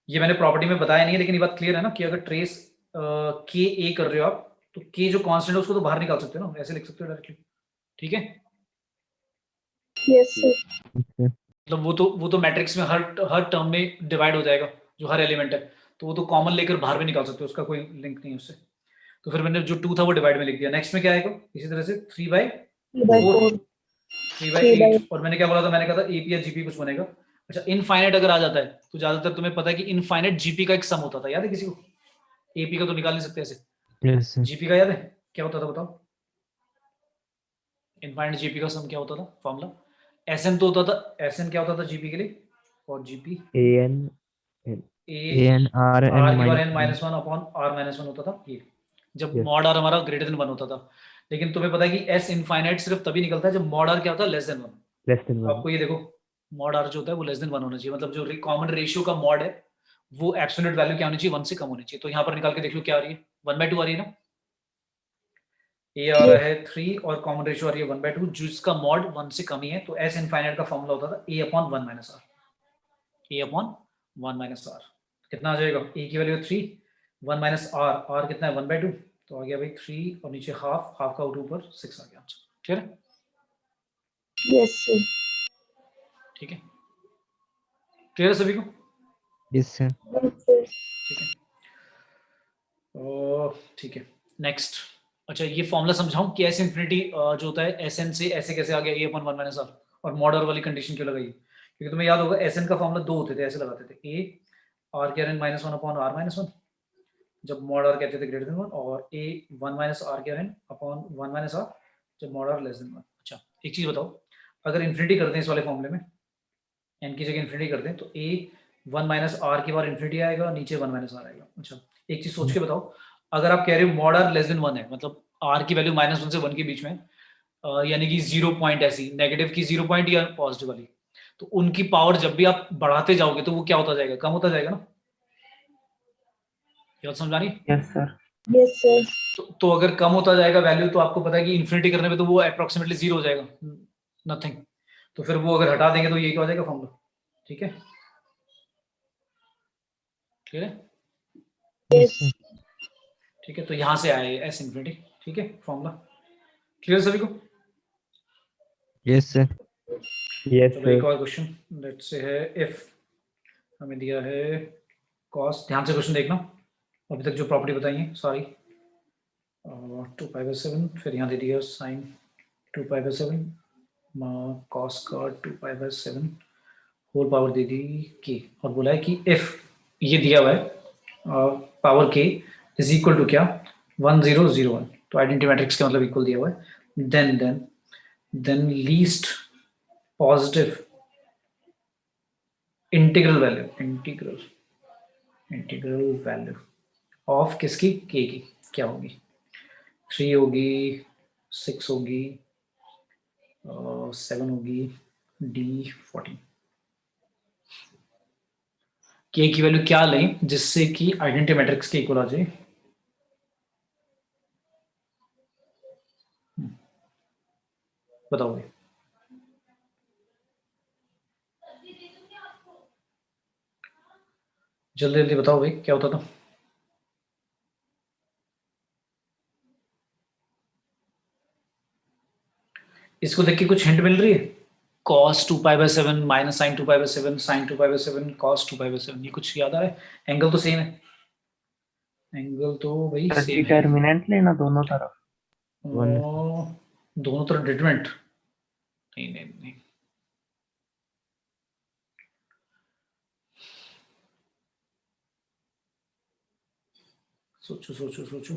ये मैंने प्रॉपर्टी में बताया नहीं है, लेकिन ये बात क्लियर है ना कि अगर ट्रेस के ए कर रहे हो आप, तो के जो कांस्टेंट है उसको तो बाहर निकाल सकते हो ना, ऐसे लिख सकते हो डायरेक्टली, ठीक है? Yes, sir. मतलब वो तो मैट्रिक्स में हर टर्म में डिवाइड हो जाएगा, जो हर एलिमेंट है, तो वो तो कॉमन लेकर बाहर भी निकाल सकते हो, उसका कोई लिंक नहीं है उससे। तो फिर मैंने जो 2 था वो डिवाइड में लिख दिया। नेक्स्ट में क्या आएगा? इसी तरह से 3/4 3/4. 3/8 और मैंने क्या बोला था, मैंने कहा था एपी या जीपी कुछ बनेगा। अच्छा इनफाइनाइट अगर आ जाता है तो ज्यादातर तुम्हें पता है कि इनफाइनाइट जीपी का एक सम होता था, याद है किसी को? एपी का तो निकाल नहीं सकते ऐसे, Yes, sir. जीपी का याद है क्या होता था बताओ? इनफाइनाइट जीपी का सम क्या होता था फॉर्मूला? एसएन तो होता था, एसएन क्या होता था जीपी के लिए और GP an A A and R R and की बार minus N one. Minus one upon R minus one होता था ये, जब Yes. मॉड आर हमारा ग्रेटर देन वन होता था। लेकिन तुम्हें पता है कि एस इनफाइनाइट सिर्फ तभी निकलता है जब मॉड आर क्या होता है less than one. less than 1. आपको ये देखो मॉड आर जो होता है वो लेस देन वन होना चाहिए, मतलब जो कॉमन रेशियो का मॉड है वो एब्सोल्यूट वैल्यू क्या होनी चाहिए, वन से कम होनी चाहिए। तो यहाँ पर निकाल के देख लो क्या आ रही है, 1/2 आ रही है ना, ये आ रहा है 3 और कॉमन रेशियो आ रही है 1/2 जिसका मॉड 1 से कम ही है। तो एस इनफाइनाइट का फॉर्मूला होता था a upon 1 minus R, a upon 1 minus R कितना आ जाएगा, a की वैल्यू 3, 1 माइनस आर, आर कितना है 1/2 तो आ गया भाई 3 और नीचे हाफ, हाफ का ऊपर 6 आ गया आंसर। ठीक है, Yes, sir. ठीक है, क्लियर है सभी को? Yes, sir. Yes, sir. ठीक है, ठीक है नेक्स्ट। अच्छा ये फॉर्मूला समझाऊं कि एस इन्फिनिटी जो होता है एस एन से ऐसे कैसे आ गया a अपॉन 1 माइनस आर, और मॉडर वाली कंडीशन क्यों लगाई? क्योंकि तुम्हें याद होगा एस एन का फॉर्मूला दो होते थे, ऐसे लगाते थे a आर के N minus one upon R minus one जब मॉड आर कहते थे ग्रेटर देन वन, और a 1 माइनस आर के एन अपॉन 1 माइनस आर जब mod R less than one. अच्छा एक चीज बताओ, अगर इन्फिनिटी करते हैं इस वाले फॉर्मूले में, एन की जगह इन्फिनिटी करते हैं तो a 1 माइनस आर के बाद इन्फिनिटी आएगा, नीचे 1 माइनस आर आएगा। अच्छा एक चीज सोच के बताओ, अगर आप कह रहे हो mod R less than one है, मतलब आर की वैल्यू -1 से 1 के बीच में, यानी कि 0 पॉइंट ऐसी नेगेटिव की 0 पॉइंट या पॉजिटिव वाली, तो उनकी पावर जब भी आप बढ़ाते जाओगे तो वो क्या होता जाएगा, कम होता जाएगा ना, ये बात समझ आ रही? Yes sir. Yes, sir. तो अगर कम होता जाएगा वैल्यू तो आपको पता है कि इन्फिनिटी करने पे तो वो अप्रोक्सीमेटली 0 हो जाएगा, नथिंग। तो फिर वो अगर हटा देंगे तो ये क्या हो जाएगा फॉर्मूला। ठीक है, क्लियर है? Yes, sir. ठीक है, तो यहां से आया एस इन्फिनिटी। ठीक है, फॉर्मूला क्लियर सभी को? Yes, sir. Yes, चलो एक sir. और क्वेश्चन लेट्स से है, इफ हमें दिया है कॉस, ध्यान से क्वेश्चन देखना, अभी तक जो प्रॉपर्टी बताई है सारी, 2π/7, फिर यहाँ दे दिया साइन 2π/7 कॉस का 2π/7 होल पावर दे दी के, और बोला है कि इफ ये दिया हुआ है पावर के इज इक्वल टू क्या 1001, तो आइडेंटिटी मैट्रिक्स का मतलब इक्वल दिया हुआ है, then least positive integral value of किसकी, के की क्या होगी, 3 होगी, 6 होगी, 7 होगी, डी 14। के की वैल्यू क्या लें जिससे कि आइडेंटिटी मैट्रिक्स के इक्वल आ जाए, बताओ भाई। जल्दी जल्दी बताओ भाई क्या होता था। इसको देख के कुछ हिंट मिल रही है, cos 2π/7 minus sin 2π/7 sin 2π/7 cos 2π/7, ये कुछ याद आ रहा है? एंगल तो सेम है, एंगल तो भाई सेम है, डिटरमिनेंट लेना दोनों तरफ। दोनों तरफ डिटरमिनेंट नहीं, सोचो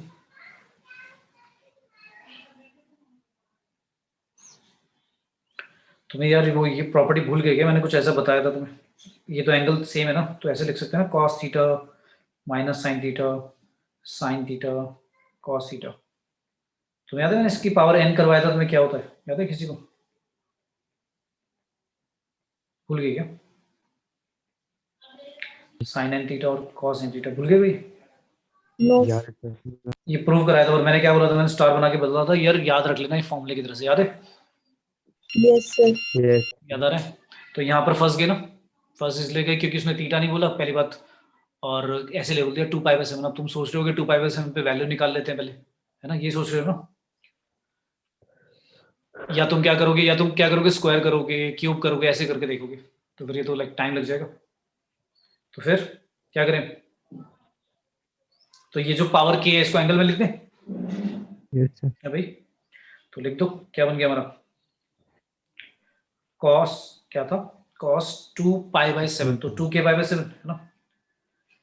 तुम्हें यार वो ये प्रॉपर्टी भूल गए क्या, मैंने कुछ ऐसा बताया था तुम्हें, ये तो एंगल सेम है ना, तो ऐसे लिख सकते हैं ना cos theta minus sin theta sin theta cos theta. तुम्हें याद है मैंने इसकी पावर n करवाया था, तुम्हें क्या होता है याद है किसी को, भूल गए क्या? sin n थीटा और cos n थीटा भूल गए भाई? No. याद है sir. ये प्रूव कराया था और मैंने क्या बोला था, मैंने स्टार बना के बदला था, यार याद रख लेना ये फॉर्मूले की तरह से, याद है? Yes, sir. Yes. याद आ रहा है? तो यहाँ पर फंस गए ना, फंस इसलिए गए क्योंकि उसने थीटा नहीं बोला पहली बात, और ऐसे ले बोल दिया 2π/7। अब तुम सोच रहे हो कि 2π/7 पे वैल्यू निकाल लेते हैं पहले, है ना, ये सोच रहे हो ना, या तुम क्या करोगे स्क्वायर करोगे, क्यूब करोगे, ऐसे करके देखोगे, तो फिर ये तो लाइक टाइम लग जाएगा। तो फिर क्या करें, तो ये जो पावर के है इसको एंगल में लिख दें, Yes, sir. है भाई, तो लिख दो क्या बन गया हमारा, कॉस क्या था, कॉस 2π/7, तो 2k/7 है ना।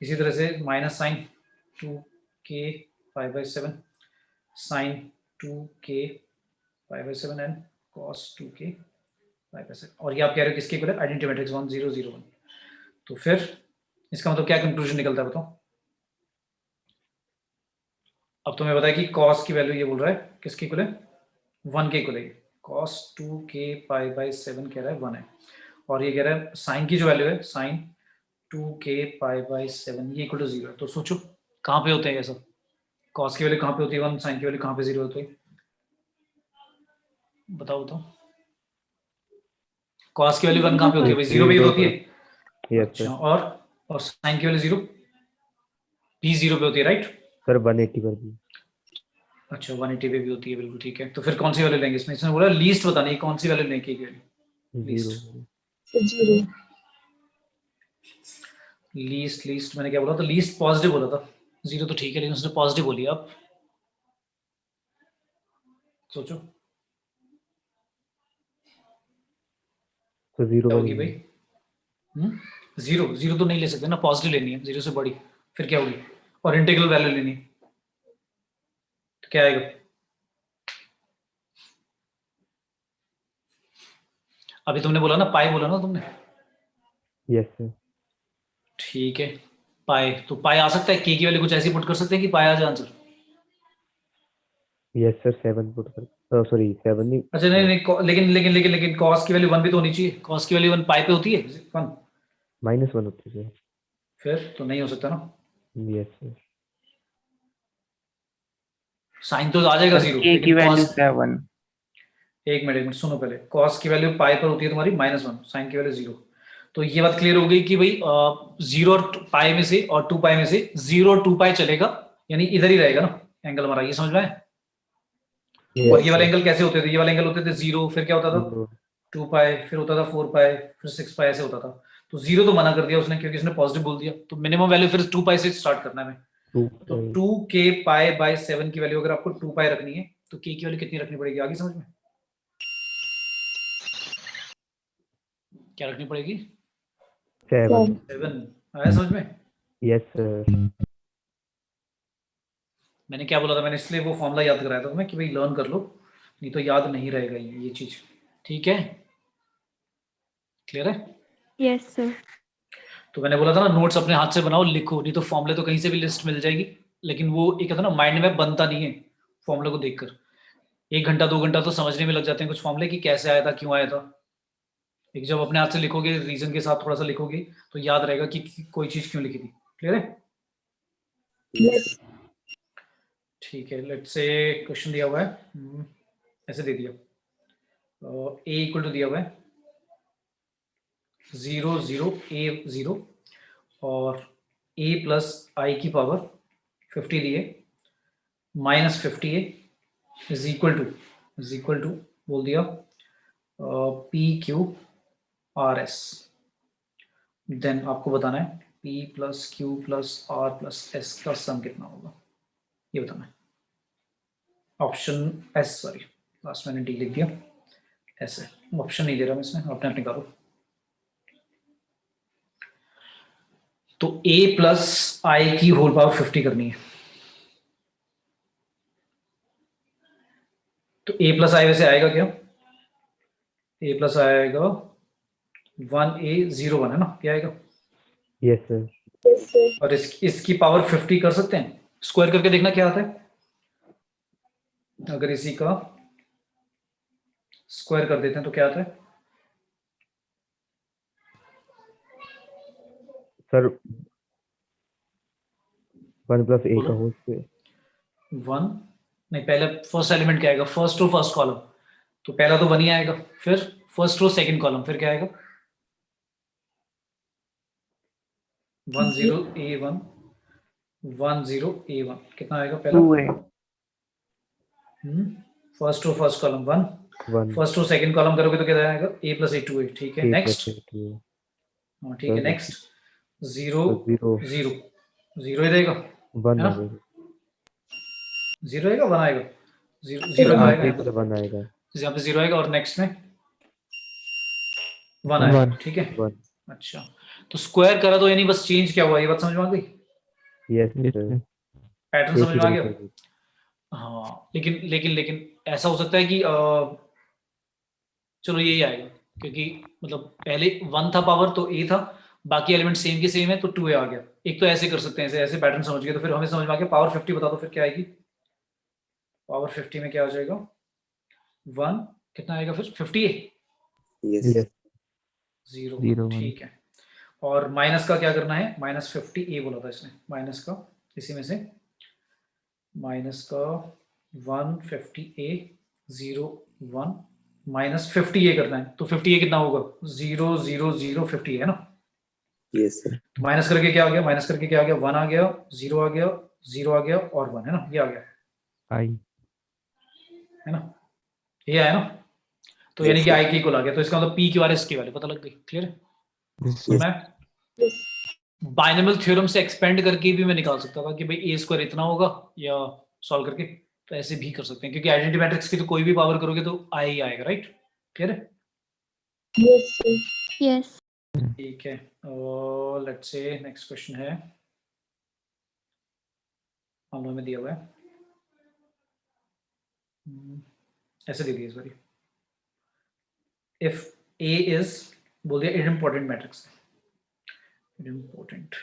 इसी तरह से minus sine 2k π/7 sine 2k π/7 and cos 2k π/7, और ये आप कह रहे हो किसके इक्वल है, आइडेंटिटी मैट्रिक्स 1 0 0 1। तो फिर इसका मतलब क्या कंक्लूजन निकलता है बताओ। अब तुम्हें बताया कि कॉस की वैल्यू ये बोल रहा है किसके इक्वल है, 1 के इक्वल है। कॉस 2k π/7 कह रहा है 1 है, और ये कह रहा है साइन की जो वैल्यू है साइन 2k π/7 ये इक्वल टू 0 है। तो सोचो कहाँ पे होते हैं ये सब, कॉस की वैल्यू कहाँ पे होती है 1, साइन की वैल्यू कहाँ पे 0 होती है, बताओ बताओ। कॉस की वैल्यू 1 कहाँ पे होती है भाई, 0 पे ही तो होती है। यस अच्छा, सर। और साइन की वैल्यू 0 भी 0 पे होती है, राइट। सर 180 पर भी। अच्छा 180 पे भी होती है, बिल्कुल ठीक है। तो फिर कौन सी वैल्यू लेंगे इसमें, इसने बोला लीस्ट बतानी है, कौन सी वैल्यू लेंगे की वैल्यू, 0 सर 0 लीस्ट मैंने क्या बोला था, लीस्ट पॉजिटिव बोला था, 0 तो ठीक है लेकिन उसने पॉजिटिव बोली। अब सोचो तो 0 क्या पर होगी भाई। 0 तो नहीं ले सकते ना, पॉजिटिव लेनी है, 0 से बड़ी, फिर क्या होगी, और इंटीग्रल वैल्यू लेनी है, तो क्या आएगा। अभी तुमने बोला ना पाई, बोला ना तुमने, यस सर। ठीक है पाई, तो पाई आ सकता है, के की वैल्यू कुछ ऐसी पुट कर सकते हैं कि पाई आ जाए आंसर। यस सर 7 पुट कर, सॉरी 7 नहीं। अच्छा नहीं नहीं लेकिन लेकिन लेकिन लेकिन कॉस की वैल्यू 1 भी तो होनी चाहिए, कॉस की वैल्यू 1 पाई पे होती है 1, -1 होती है फिर तो नहीं हो सकता ना, सर। Yes sir. साइन तो आ जाएगा 0 k की लेकिन वैल्यू कॉस, 7। एक मिनट सुनो पहले, कॉस की वैल्यू पाई पर होती है तुम्हारी -1, साइन की वैल्यू 0। तो ये बात क्लियर हो गई कि भाई 0 और पाई में से और 2 पाई में से 0 और 2 पाई चलेगा, यानी इधर ही रहेगा ना एंगल हमारा, ये समझ में आया। और ये वाले एंगल कैसे होते थे, ये वाले एंगल होते थे 0, फिर क्या होता था 2 पाई, फिर होता था 4 पाई, फिर 6 पाई, ऐसे होता था। तो 0 तो मना कर दिया उसने क्योंकि उसने पॉजिटिव बोल दिया, तो मिनिमम वैल्यू फिर 2 पाई से स्टार्ट करना है हमें। तो 2k π/7 की वैल्यू अगर आपको 2 पाई रखनी है तो k की वैल्यू कितनी रखनी पड़ेगी, आगे समझ में क्या रखनी पड़ेगी, 7। 7 आया समझ में। Yes sir. मैंने क्या बोला था, मैंने इसलिए वो फॉर्मूला याद कराया था तुम्हें कि भाई लर्न कर लो, नहीं तो याद नहीं रहेगा ये चीज, ठीक है, क्लियर है। Yes, sir. तो मैंने बोला था ना नोट्स अपने हाथ से बनाओ लिखो, नहीं तो फॉर्मूले तो कहीं से भी लिस्ट मिल जाएगी, लेकिन वो एक कहता ना माइंड में बनता नहीं है फॉर्मूले को देखकर। 1 घंटा 2 घंटा तो समझने में लग जाते हैं कुछ फॉर्मूले की कैसे आया था क्यों आया था, एक जब अपने हाथ से लिखोगे रीजन के साथ थोड़ा सा लिखोगे तो याद रहेगा कि कोई चीज क्यों लिखी थी, क्लियर है। yes ठीक है, लेट्स से क्वेश्चन दिया हुआ है, ऐसे दे दिया, ए इक्वल टू दिया हुआ है 0 0 a 0 और a प्लस आई की पावर 50 दिए -50a इज इक्वल टू बोल दिया p q r s, then आपको बताना है p plus q plus r plus s का सम कितना होगा, ये बताना है। ऑप्शन एस, सॉरी लास्ट मैंने डी लिख दिया, ऐसे ऑप्शन नहीं दे रहा मैं इसमें, अपने आप निकालो। तो a प्लस आई की होल पावर 50 करनी है, तो a प्लस आई वैसे आएगा क्या, a प्लस आएगा 1a 0 1 है ना, क्या आएगा। Yes sir. yes sir और इसकी पावर 50 कर सकते हैं, स्क्वायर करके देखना क्या आता है, अगर इसी का स्क्वायर कर देते हैं तो क्या आता है, सर 1 + a बोलो। का होल स्क्वायर। 1 नहीं, पहले फर्स्ट एलिमेंट क्या आएगा, फर्स्ट रो फर्स्ट कॉलम, तो पहला तो 1 ही आएगा, फिर फर्स्ट रो सेकंड कॉलम, फिर क्या आएगा 1 0 a 1 1 0 a 1, कितना आएगा पहला 2a। First row first column 1, 1 first row second column करोगे तो क्या आएगा a प्लस a 2a, ठीक है a नेक्स्ट, + a 2 हाँ ठीक है नेक्स्ट 0 0 0 0 ही देगा, 1 हाँ? आ जाएगा। 0 आएगा 1 आएगा, 0 0 हाँ आएगा यहाँ 1 पर, 1 आएगा। यहाँ पे 0 आएगा, और नेक्स्ट में 1 आएगा, One. ठीक है। 1 अच्छा, तो स्क्वायर करा तो यानी बस चेंज क्या हुआ, ये बात समझ में आ गई, yes Yes, sir sir. Pattern एक समझ ही में आ वैल्यू गया। चाहिए। हाँ, लेकिन लेकिन लेकिन ऐसा हो सकता है कि चलो यही आएगा, क्योंकि मतलब पहले 1 था पावर तो a था, बाकी एलिमेंट सेम के सेम है तो 2a आ गया। एक तो ऐसे कर सकते हैं, ऐसे ऐसे पैटर्न समझ गए तो फिर हमें समझ में आ गया। पावर 50 बता दो फिर क्या आएगी, पावर 50 में क्या आ जाएगा, 1 कितना आएगा फिर 50a Yes. यस 0, 0, 1. ठीक है। और माइनस का क्या करना है, -50a बोला था इसने, माइनस का इसी में से माइनस का 150a 0 1 -50a करना है, तो 50a कितना होगा 0 0 0 50 है ना। Yes, sir. तो माइनस करके क्या आ गया, माइनस करके क्या आ गया, 1 आ गया, 0 आ गया, 0 आ गया और 1 है ना, ये आ गया I. है ना, ये आया ना। तो Yes, यानी कि sir. i की इक्वल आ गया, तो इसका मतलब p क्यू आर एस की वैल्यू पता लग गई, क्लियर है। Yes, तो sir. मैं Yes. बाइनोमियल थ्योरम से एक्सपेंड करके भी मैं निकाल सकता था कि भाई ए स्क्वायर इतना होगा, या सॉल्व करके तो ऐसे भी कर सकते हैं, क्योंकि आइडेंटिटी मैट्रिक्स की तो कोई भी पावर करोगे तो आई ही आएगा, राइट, क्लियर है। Yes, sir. Yes. ठीक है, और लेट्स से नेक्स्ट क्वेश्चन है, मान लो हमें दिया हुआ है ऐसे दे दिया इस बारी, इफ ए इज बोल दिया इडम्पोर्टेंट मैट्रिक्स, इडम्पोर्टेंट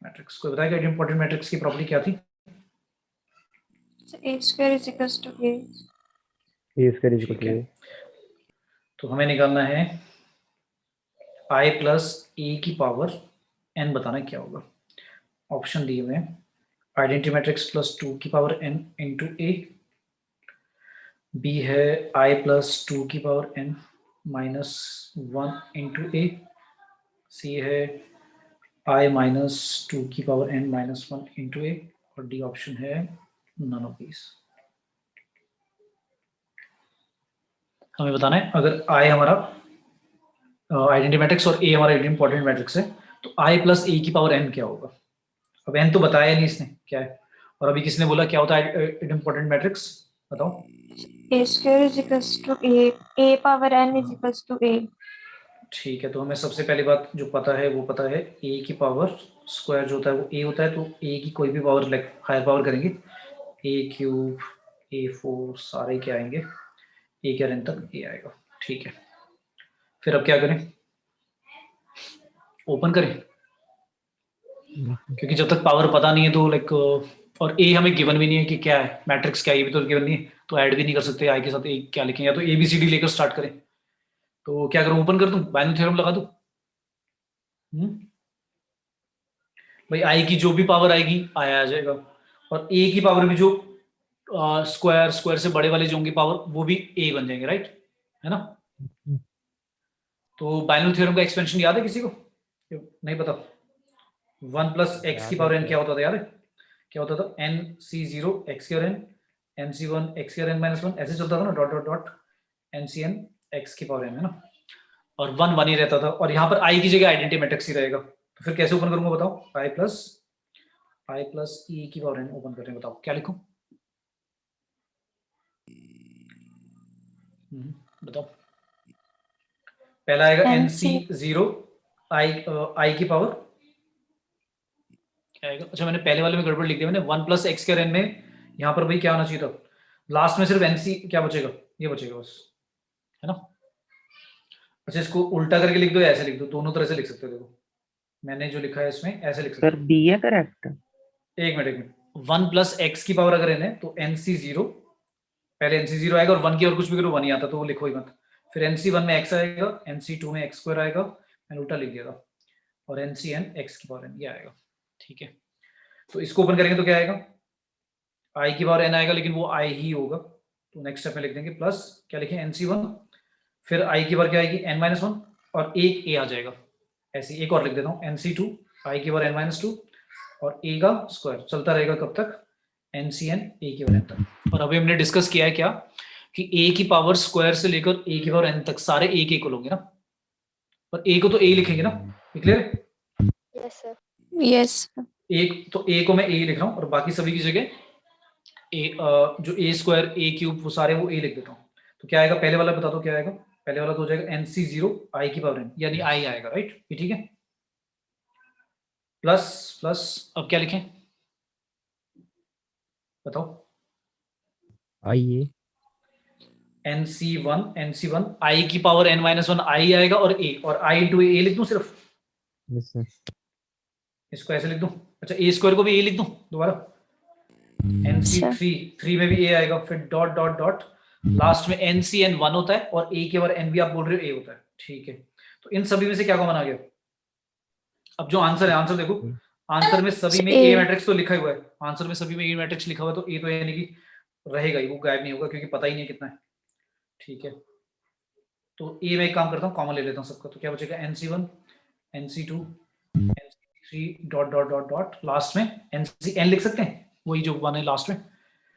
मैट्रिक्स, कोई बताएगा इडम्पोर्टेंट मैट्रिक्स की प्रॉपर्टी क्या थी। A square is equals to A. A square is ठीक इक्वल है, तो हमें निकालना है i प्लस ए की पावर n, बताना है क्या होगा। ऑप्शन दिए हुए हैं, आइडेंटिटी मैट्रिक्स प्लस 2 की पावर n इंटू ए, बी है i प्लस 2 की पावर n माइनस 1 इंटू ए, सी है i माइनस 2 की पावर n माइनस 1 इंटू ए, और डी ऑप्शन है नन ऑफ दीज। हमें बताना है अगर i हमारा आइडेंटिटी मैट्रिक्स और a हमारा इम्पोर्टेंट मैट्रिक्स है तो i प्लस ए की पावर n क्या होगा। अब n तो बताया नहीं इसने क्या है, और अभी किसने बोला क्या होता है इम्पोर्टेंट मैट्रिक्स, बताओ। A square is equals to A. A power n is equals to A. ठीक है, तो हमें सबसे पहली बात जो पता है वो पता है a की पावर स्क्वायर जो होता है वो a होता है, तो a की कोई भी पावर लाइक हायर पावर करेंगे, a क्यूब a4 सारे क्या आएंगे, a के n तक a आएगा, ठीक है। फिर अब क्या करें, ओपन करें, क्योंकि जब तक पावर पता नहीं है तो लाइक, और a हमें गिवन भी नहीं है कि क्या है, मैट्रिक्स क्या है ये भी तो गिवन नहीं है, तो ऐड भी नहीं कर सकते i के साथ a क्या लिखें, या तो ABCD लेकर स्टार्ट करें। तो क्या करूं, ओपन कर दूं, बाइनरी थ्योरम लगा दूं। भाई i की जो भी पावर आएगी आया आ जाएगा, और a की पावर भी जो स्क्वायर स्क्वायर से बड़े वाले जो होंगे पावर वो भी a बन जाएंगे, राइट, है ना। तो बाइनरी थ्योरम का एक्सपेंशन याद है किसी को, नहीं पता। 1 प्लस एक्स की पावर n क्या होता था यार, क्या होता था, nc0 x की पावर n, nc1 x की पावर n माइनस 1, ऐसे चलता था ना, dot dot dot ncn x की पावर n, है ना, और 1 1 ही रहता था, और यहाँ पर i की जगह आइडेंटिटी मैट्रिक्स ही रहेगा। तो फिर कैसे ओपन करूंगा बताओ, i प्लस e की पावर n ओपन करें, बताओ क्या लिखूं, बताओ। पहला आएगा nc0 i की पावर क्या आएगा, अच्छा मैंने पहले वाले में गड़बड़ लिख दिया, मैंने 1 प्लस एक्स के n में यहाँ पर भाई क्या होना चाहिए था, लास्ट में सिर्फ nc क्या बचेगा, ये बचेगा बस, है ना। अच्छा इसको उल्टा करके लिख दो या ऐसे लिख दो, दोनों तरह से लिख सकते हो, देखो मैंने जो लिखा है इसमें ऐसे लिख सकते सर बी है करेक्ट। हो, एक मिनट 1 प्लस एक्स की पावर अगर n है तो nc0, पहले nc0 आएगा, और 1 की और कुछ भी करो 1 ही आता, तो वो लिखो ही मत। फिर nc1 में x आएगा, nc2 में x स्क्वायर आएगा, मैंने उल्टा लिख दिया था, और ncn x की पावर n ये आएगा, ठीक है। तो इसको ओपन करेंगे तो क्या आएगा, i की पावर n आएगा, लेकिन वो i ही होगा, तो नेक्स्ट स्टेप में लिख देंगे प्लस क्या लिखें nc1, फिर i की पावर क्या आएगी n-1, और एक a आ जाएगा, ऐसे एक और लिख देता हूँ nc2 i की पावर n-2 और a का स्क्वायर, चलता रहेगा कब तक, ncn a की पावर n तक। और अभी हमने डिस्कस किया है क्या कि a की पावर स्क्वायर से लेकर a की पावर n तक सारे a के इक्वल होंगे ना, और a को तो a लिखेंगे ना, क्लियर है। Yes, sir. Yes. एक तो a को मैं a लिख रहा हूँ, और बाकी सभी की जगह a जो a स्क्वायर a क्यूब वो सारे वो a लिख देता हूँ। तो क्या आएगा, पहले वाला बता दो क्या आएगा, पहले वाला तो हो जाएगा NC0 I की पावर n, यानी I आएगा, राइट? ये ठीक है। प्लस प्लस अब क्या लिखें बताओ? आइए NC1 I की पावर n-1 I आएगा और a, और I इंटू a लिख दूं सिर्फ, यस सर इसको ऐसे लिख दूं। अच्छा a स्क्वायर को भी a लिख दूं दोबारा, NC3 में भी a आएगा, फिर डॉट डॉट डॉट, लास्ट में NCN1 होता है और a के बार n भी आप बोल रहे हो a होता है, ठीक है। तो इन सभी में से क्या कॉमन आ गया? अब जो आंसर है, आंसर देखो, आंसर में सभी में a मैट्रिक्स तो लिखा हुआ है, आंसर में सभी में a मैट्रिक्स लिखा हुआ है, तो a तो यानी कि रहेगा ही, वो गायब नहीं होगा क्योंकि पता ही नहीं कितना है, ठीक है। तो a में एक काम करता हूँ, कॉमन ले लेता हूँ सबका, तो क्या बचेगा? NC1 NC2 NC3 dot dot dot dot, last में NCN लिख सकते हैं, वही जो वन है लास्ट में।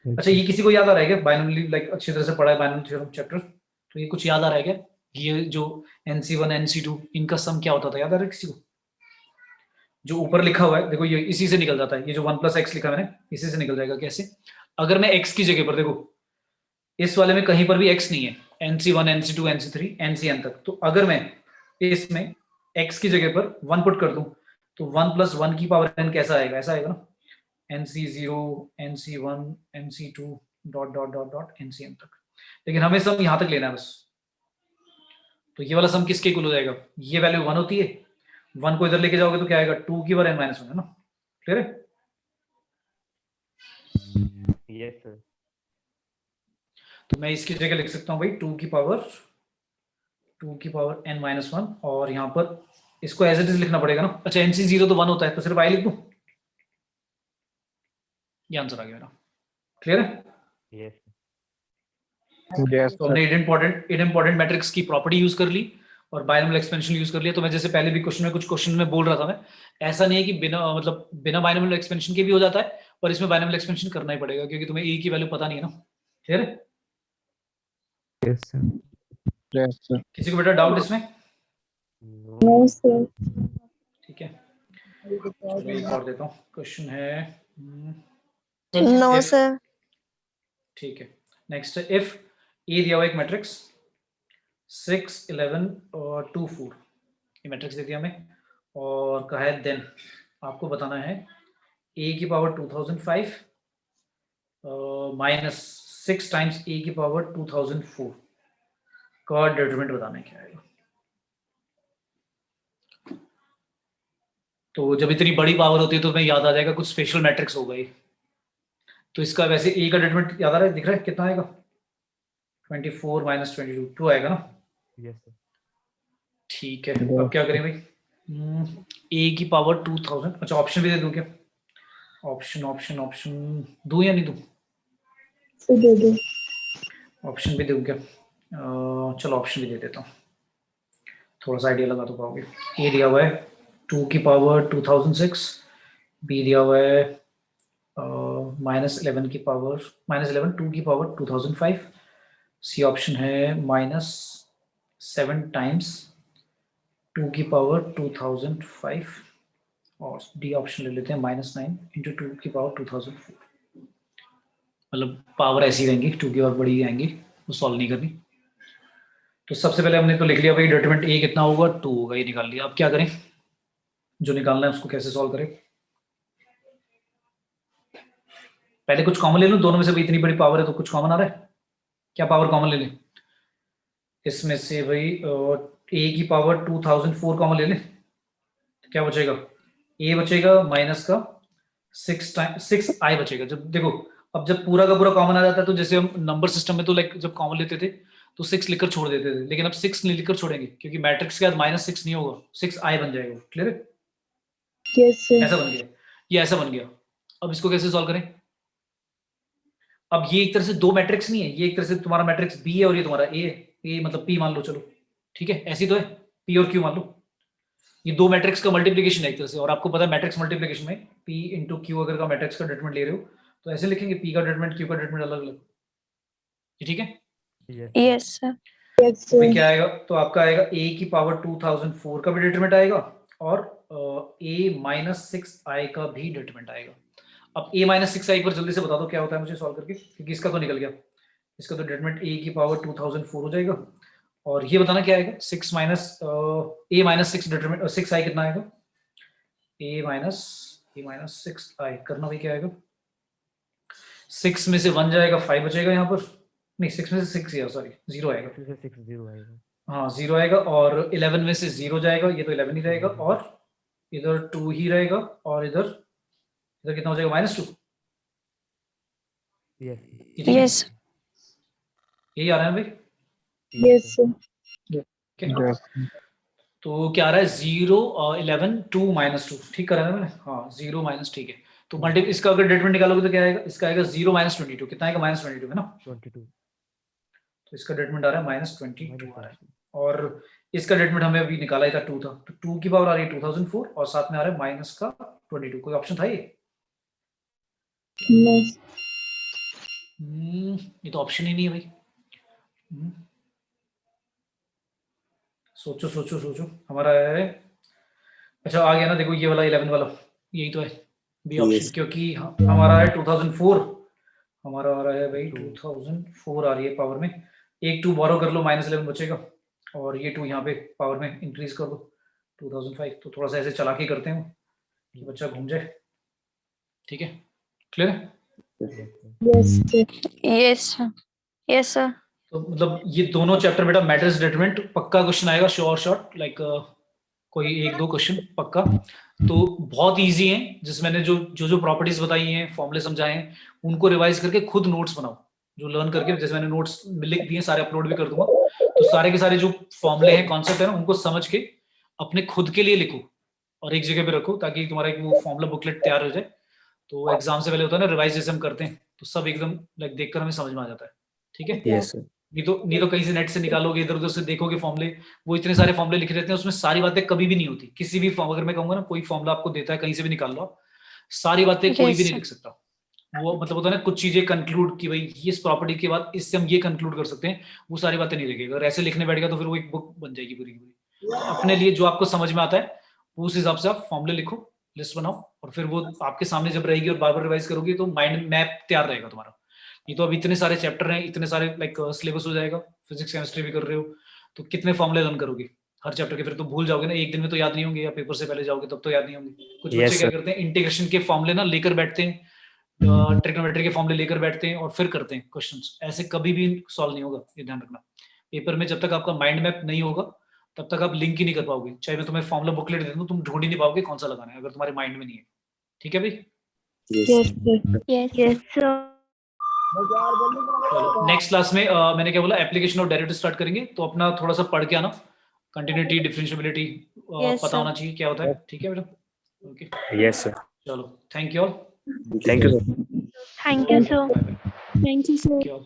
अच्छा ये किसी को याद आ रहा है क्या? बाइनोमियल लाइक अच्छी तरह से पढ़ा है बाइनोमियल थ्योरम चैप्टर, तो ये कुछ याद आ रहा है क्या? ये जो NC1 NC2 इनका सम क्या होता था, याद आ रहा है किसी को? जो ऊपर लिखा हुआ है देखो, ये इसी से निकल जाता है, ये जो 1 + x लिखा है मैंने, इसी से निकल जाएगा। कैसे? अगर मैं x की जगह पर, देखो इस वाले में कहीं पर भी x नहीं है, NC1 NC2 NC3 NCN तक, तो अगर मैं इसमें x की जगह पर 1 पुट कर दूं तो 1 + 1 की पावर n कैसा आएगा? ऐसा आएगा ना, NC0 NC1 NC2 dot dot dot dot NCN तक। लेकिन हमें सम यहां तक लेना है बस, तो ये वाला सम किसके इक्वल हो जाएगा? ये वैल्यू 1 होती है, 1 को इधर लेके जाओगे तो क्या आएगा? 2 की पावर n-1 है ना, क्लियर है? Yes sir. तो मैं इसकी जगह लिख सकता हूँ भाई 2 की पावर n-1, और यहाँ पर इसको एज इट इज लिखना पड़ेगा ना। अच्छा NC0 तो 1 होता है, तो सिर्फ I लिख दूं, ये आंसर आ गया मेरा, क्लियर है? यस तो हमने इडम्पोर्टेंट मैट्रिक्स की प्रॉपर्टी यूज कर ली और बाइनोमियल एक्सपेंशन यूज कर लिया। तो मैं जैसे पहले भी कुछ क्वेश्चन में बोल रहा था, मैं ऐसा नहीं है कि बिना बाइनोमियल एक्सपेंशन के भी हो जाता है, और इसमें बाइनोमियल एक्सपेंशन करना ही पड़ेगा क्योंकि तुम्हें a की वैल्यू पता नहीं है ना, क्लियर है? यस सर किसी को बेटा डाउट इसमें? No, sir. ठीक है, चलो एक और देता हूँ। क्वेश्चन है No, if- sir. ठीक है, नेक्स्ट है इफ ए दिया हुआ एक मैट्रिक्स 6 11 और 2 4, ये मैट्रिक्स दे दिया हमें और कहा है देन आपको बताना है a की पावर 2005 माइनस 6 टाइम्स a की पावर 2004 का डिटरमिनेंट बताना है क्या आएगा। तो जब इतनी बड़ी पावर होती है तो तुम्हें याद आ जाएगा कुछ स्पेशल मैट्रिक्स होगा ये। तो इसका वैसे a का डिटरमिनेंट याद आ रहा है, दिख रहा है कितना आएगा? 24 माइनस 22 2 आएगा ना, यस सर। ठीक है। अब क्या करें भाई? a की पावर 2000, अच्छा ऑप्शन भी दे दूं क्या? ऑप्शन दूं या नहीं दूं? So, do do. ऑप्शन भी दूं क्या? चलो ऑप्शन भी दे देता हूँ, थोड़ा सा आइडिया लगा तो पाओगे। a दिया हुआ है 2 की पावर 2006, b दिया हुआ है -11 की पावर -11 2 की पावर 2005, सी ऑप्शन है -7 टाइम्स 2 की पावर 2005, और डी ऑप्शन ले लेते हैं -9 इंटू 2 की पावर 2004। मतलब पावर ऐसी रहेंगी, 2 की पावर बड़ी आएंगी, वो सॉल्व नहीं करनी। तो सबसे पहले हमने तो लिख लिया भाई डिटरमिनेंट a कितना होगा? 2 होगा, ये निकाल लिया। अब क्या करें? जो निकालना है उसको कैसे सॉल्व करें? पहले कुछ कॉमन ले लूं, दोनों में से भाई इतनी बड़ी पावर है तो कुछ कॉमन आ रहा है, क्या पावर कॉमन ले लें? इसमें से भाई a की पावर 2004 कॉमन ले लें, तो क्या बचेगा? a बचेगा माइनस का 6i बचेगा। जब देखो अब जब पूरा का पूरा कॉमन आ जाता है तो जैसे हम नंबर सिस्टम में तो लाइक जब कॉमन लेते थे तो 6 लिखकर छोड़ देते थे, लेकिन अब 6 नहीं लिखकर छोड़ेंगे क्योंकि मैट्रिक्स के बाद -6 नहीं होगा, 6i बन जाएगा, क्लियर है? Yes, sir. ऐसा बन गया, ये ऐसा बन गया। अब इसको कैसे सॉल्व करें? अब ये एक तरह से दो मैट्रिक्स नहीं है, ये एक तरह से तुम्हारा मैट्रिक्स बी है और ये तुम्हारा ए है, ए मतलब पी मान लो, चलो ठीक है, ऐसी तो है, पी और क्यू मान लो। ये दो मैट्रिक्स का मल्टीप्लिकेशन है एक तरह से, और आपको पता है मैट्रिक्स मल्टीप्लिकेशन में पी इंटू क्यू अगर का मैट्रिक्स का डिटरमिनेंट ले रहे हो तो ऐसे लिखेंगे, पी का डिटरमिनेंट क्यू का डिटरमिनेंट अलग अलग, ठीक है? Yes, sir. Yes, तो sir. क्या आएगा? तो आपका आएगा a की पावर 2004 का भी डिटरमिनेंट आएगा और a -6i का भी डिटरमिनेंट आएगा। अब a -6i पर जल्दी से बता दो क्या होता है मुझे सॉल्व करके, क्योंकि इसका तो निकल गया, इसका तो डिटरमिनेंट a की पावर 2004 हो जाएगा और ये बताना क्या आएगा 6 minus a minus 6 determinant 6i कितना आएगा a माइनस 6i करना भाई क्या आएगा 6 में से 1 जाएगा 5 बचेगा यहाँ पर नहीं 6 में से 6 सॉरी 0 आएगा 6 0 आएगा। हाँ 0 आएगा और 11 में से 0 जाएगा ये तो 11 ही रहेगा और इधर 2 ही रहेगा और इधर कितना हो जाएगा -2 यस Yes. यही आ रहा है भाई Yes, sir. okay? Yes. तो क्या आ रहा है 0 11 2 -2 ठीक करा है मैंने हाँ 0 ठीक है तो मल्टी इसका अगर डिटरमिनेंट निकालोगे तो क्या आएगा इसका आएगा 0 -22 कितना आएगा -22 है ना 22 तो इसका डिटरमिनेंट आ रहा है -22 आ रहा है और इसका डिटरमिनेंट हमें अभी निकाला ही था 2 था तो 2 की पावर आ रही है 2004 और साथ में आ रहा है माइनस का 22 कोई ऑप्शन था ये No. ये तो ऑप्शन ही नहीं है भाई सोचो सोचो सोचो हमारा है अच्छा आ गया ना देखो ये वाला 11 वाला यही तो है बी ऑप्शन Yes. क्योंकि हमारा है 2004 हमारा आ रहा है भाई 2004 आ रही है पावर में एक 2 बोरो कर लो -11 बचेगा और ये 2 यहाँ पे पावर में इंक्रीज कर दो 2005 तो थोड़ा सा ऐसे चला के करते हैं कि बच्चा घूम जाए ठीक है क्लियर है Yes, sir. Yes, sir. Yes, sir. तो मतलब ये दोनों चैप्टर बेटा मैट्रिक्स डिटरमिनेंट पक्का क्वेश्चन आएगा शॉर्ट लाइक कोई 1-2 क्वेश्चन पक्का तो बहुत इजी है जिसमें मैंने जो प्रॉपर्टीज बताई हैं फॉर्मूले समझाए हैं उनको रिवाइज करके खुद नोट्स बनाओ जो लर्न करके जैसे मैंने नोट्स लिख दिए सारे अपलोड भी कर दूंगा तो सारे के सारे जो फॉर्मूले हैं कॉन्सेप्ट है ना उनको समझ के अपने खुद के लिए लिखो और एक जगह पे रखो ताकि तुम्हारा एक वो फॉर्मूला बुकलेट तैयार हो जाए तो एग्जाम से पहले होता है ना रिवाइज जैसे हम करते हैं तो सब एकदम लाइक देखकर हमें समझ में आ जाता है ठीक है Yes, sir. नहीं तो कहीं से नेट से निकालोगे इधर उधर से देखोगे फॉर्मूले वो इतने सारे फॉर्मूले लिखे रहते हैं उसमें सारी बातें कभी भी नहीं होती किसी भी फॉर्म अगर मैं कहूंगा ना कोई फॉर्मूला आपको देता है कहीं से भी निकाल लो सारी बातें कोई Yes, भी नहीं sir. लिख सकता वो मतलब होता है ना कुछ चीजें कंक्लूड की भाई इस प्रॉपर्टी के बाद इससे हम ये कंक्लूड कर सकते हैं वो सारी बातें नहीं लिखेगा अगर ऐसे लिखने बैठ गया तो फिर वो एक बुक बन जाएगी पूरी की पूरी तो अपने लिए जो आपको समझ में आता है उस हिसाब से आप फॉर्मूले लिखो लिस्ट बनाओ और फिर वो आपके सामने जब रहेगी और बार बार रिवाइज करोगे तो माइंड मैप तैयार रहेगा तुम्हारा ये तो अभी इतने सारे चैप्टर हैं इतने सारे लाइक सिलेबस हो जाएगा फिजिक्स केमिस्ट्री भी कर रहे हो तो कितने फॉर्मूले लर्न करोगे हर चैप्टर के फिर तो भूल जाओगे ना एक दिन में तो याद नहीं होंगे या पेपर से पहले जाओगे तब तो याद नहीं होंगे कुछ Yes, बच्चे क्या sir. करते हैं इंटीग्रेशन के फॉर्मूले ना लेकर बैठते हैं ट्रिग्नोमेट्री के फॉर्मूले लेकर बैठते हैं और फिर करते हैं क्वेश्चंस ऐसे कभी भी सॉल्व नहीं होगा ये ध्यान रखना पेपर में जब तक आपका माइंड मैप नहीं होगा तब तक आप लिंक ही नहीं कर पाओगे चाहे मैं तुम्हें फॉर्मूला बुकलेट दे दूं तुम ढूंढ ही नहीं पाओगे कौन सा लगाना है अगर तुम्हारे माइंड में नहीं है ठीक है भाई Yes. Yes, sir. Yes. Yes, sir. चलो नेक्स्ट क्लास में मैंने क्या बोला एप्लीकेशन ऑफ डेरिवेटिव स्टार्ट करेंगे तो अपना थोड़ा सा पढ़ के आना कंटिन्यूटी डिफरेंशिएबिलिटी Yes, पता sir. होना चाहिए क्या होता है ठीक है बेटा ओके Yes, sir. चलो thank you all Thank you, sir. Thank you, sir. Thank you, sir. Thank you all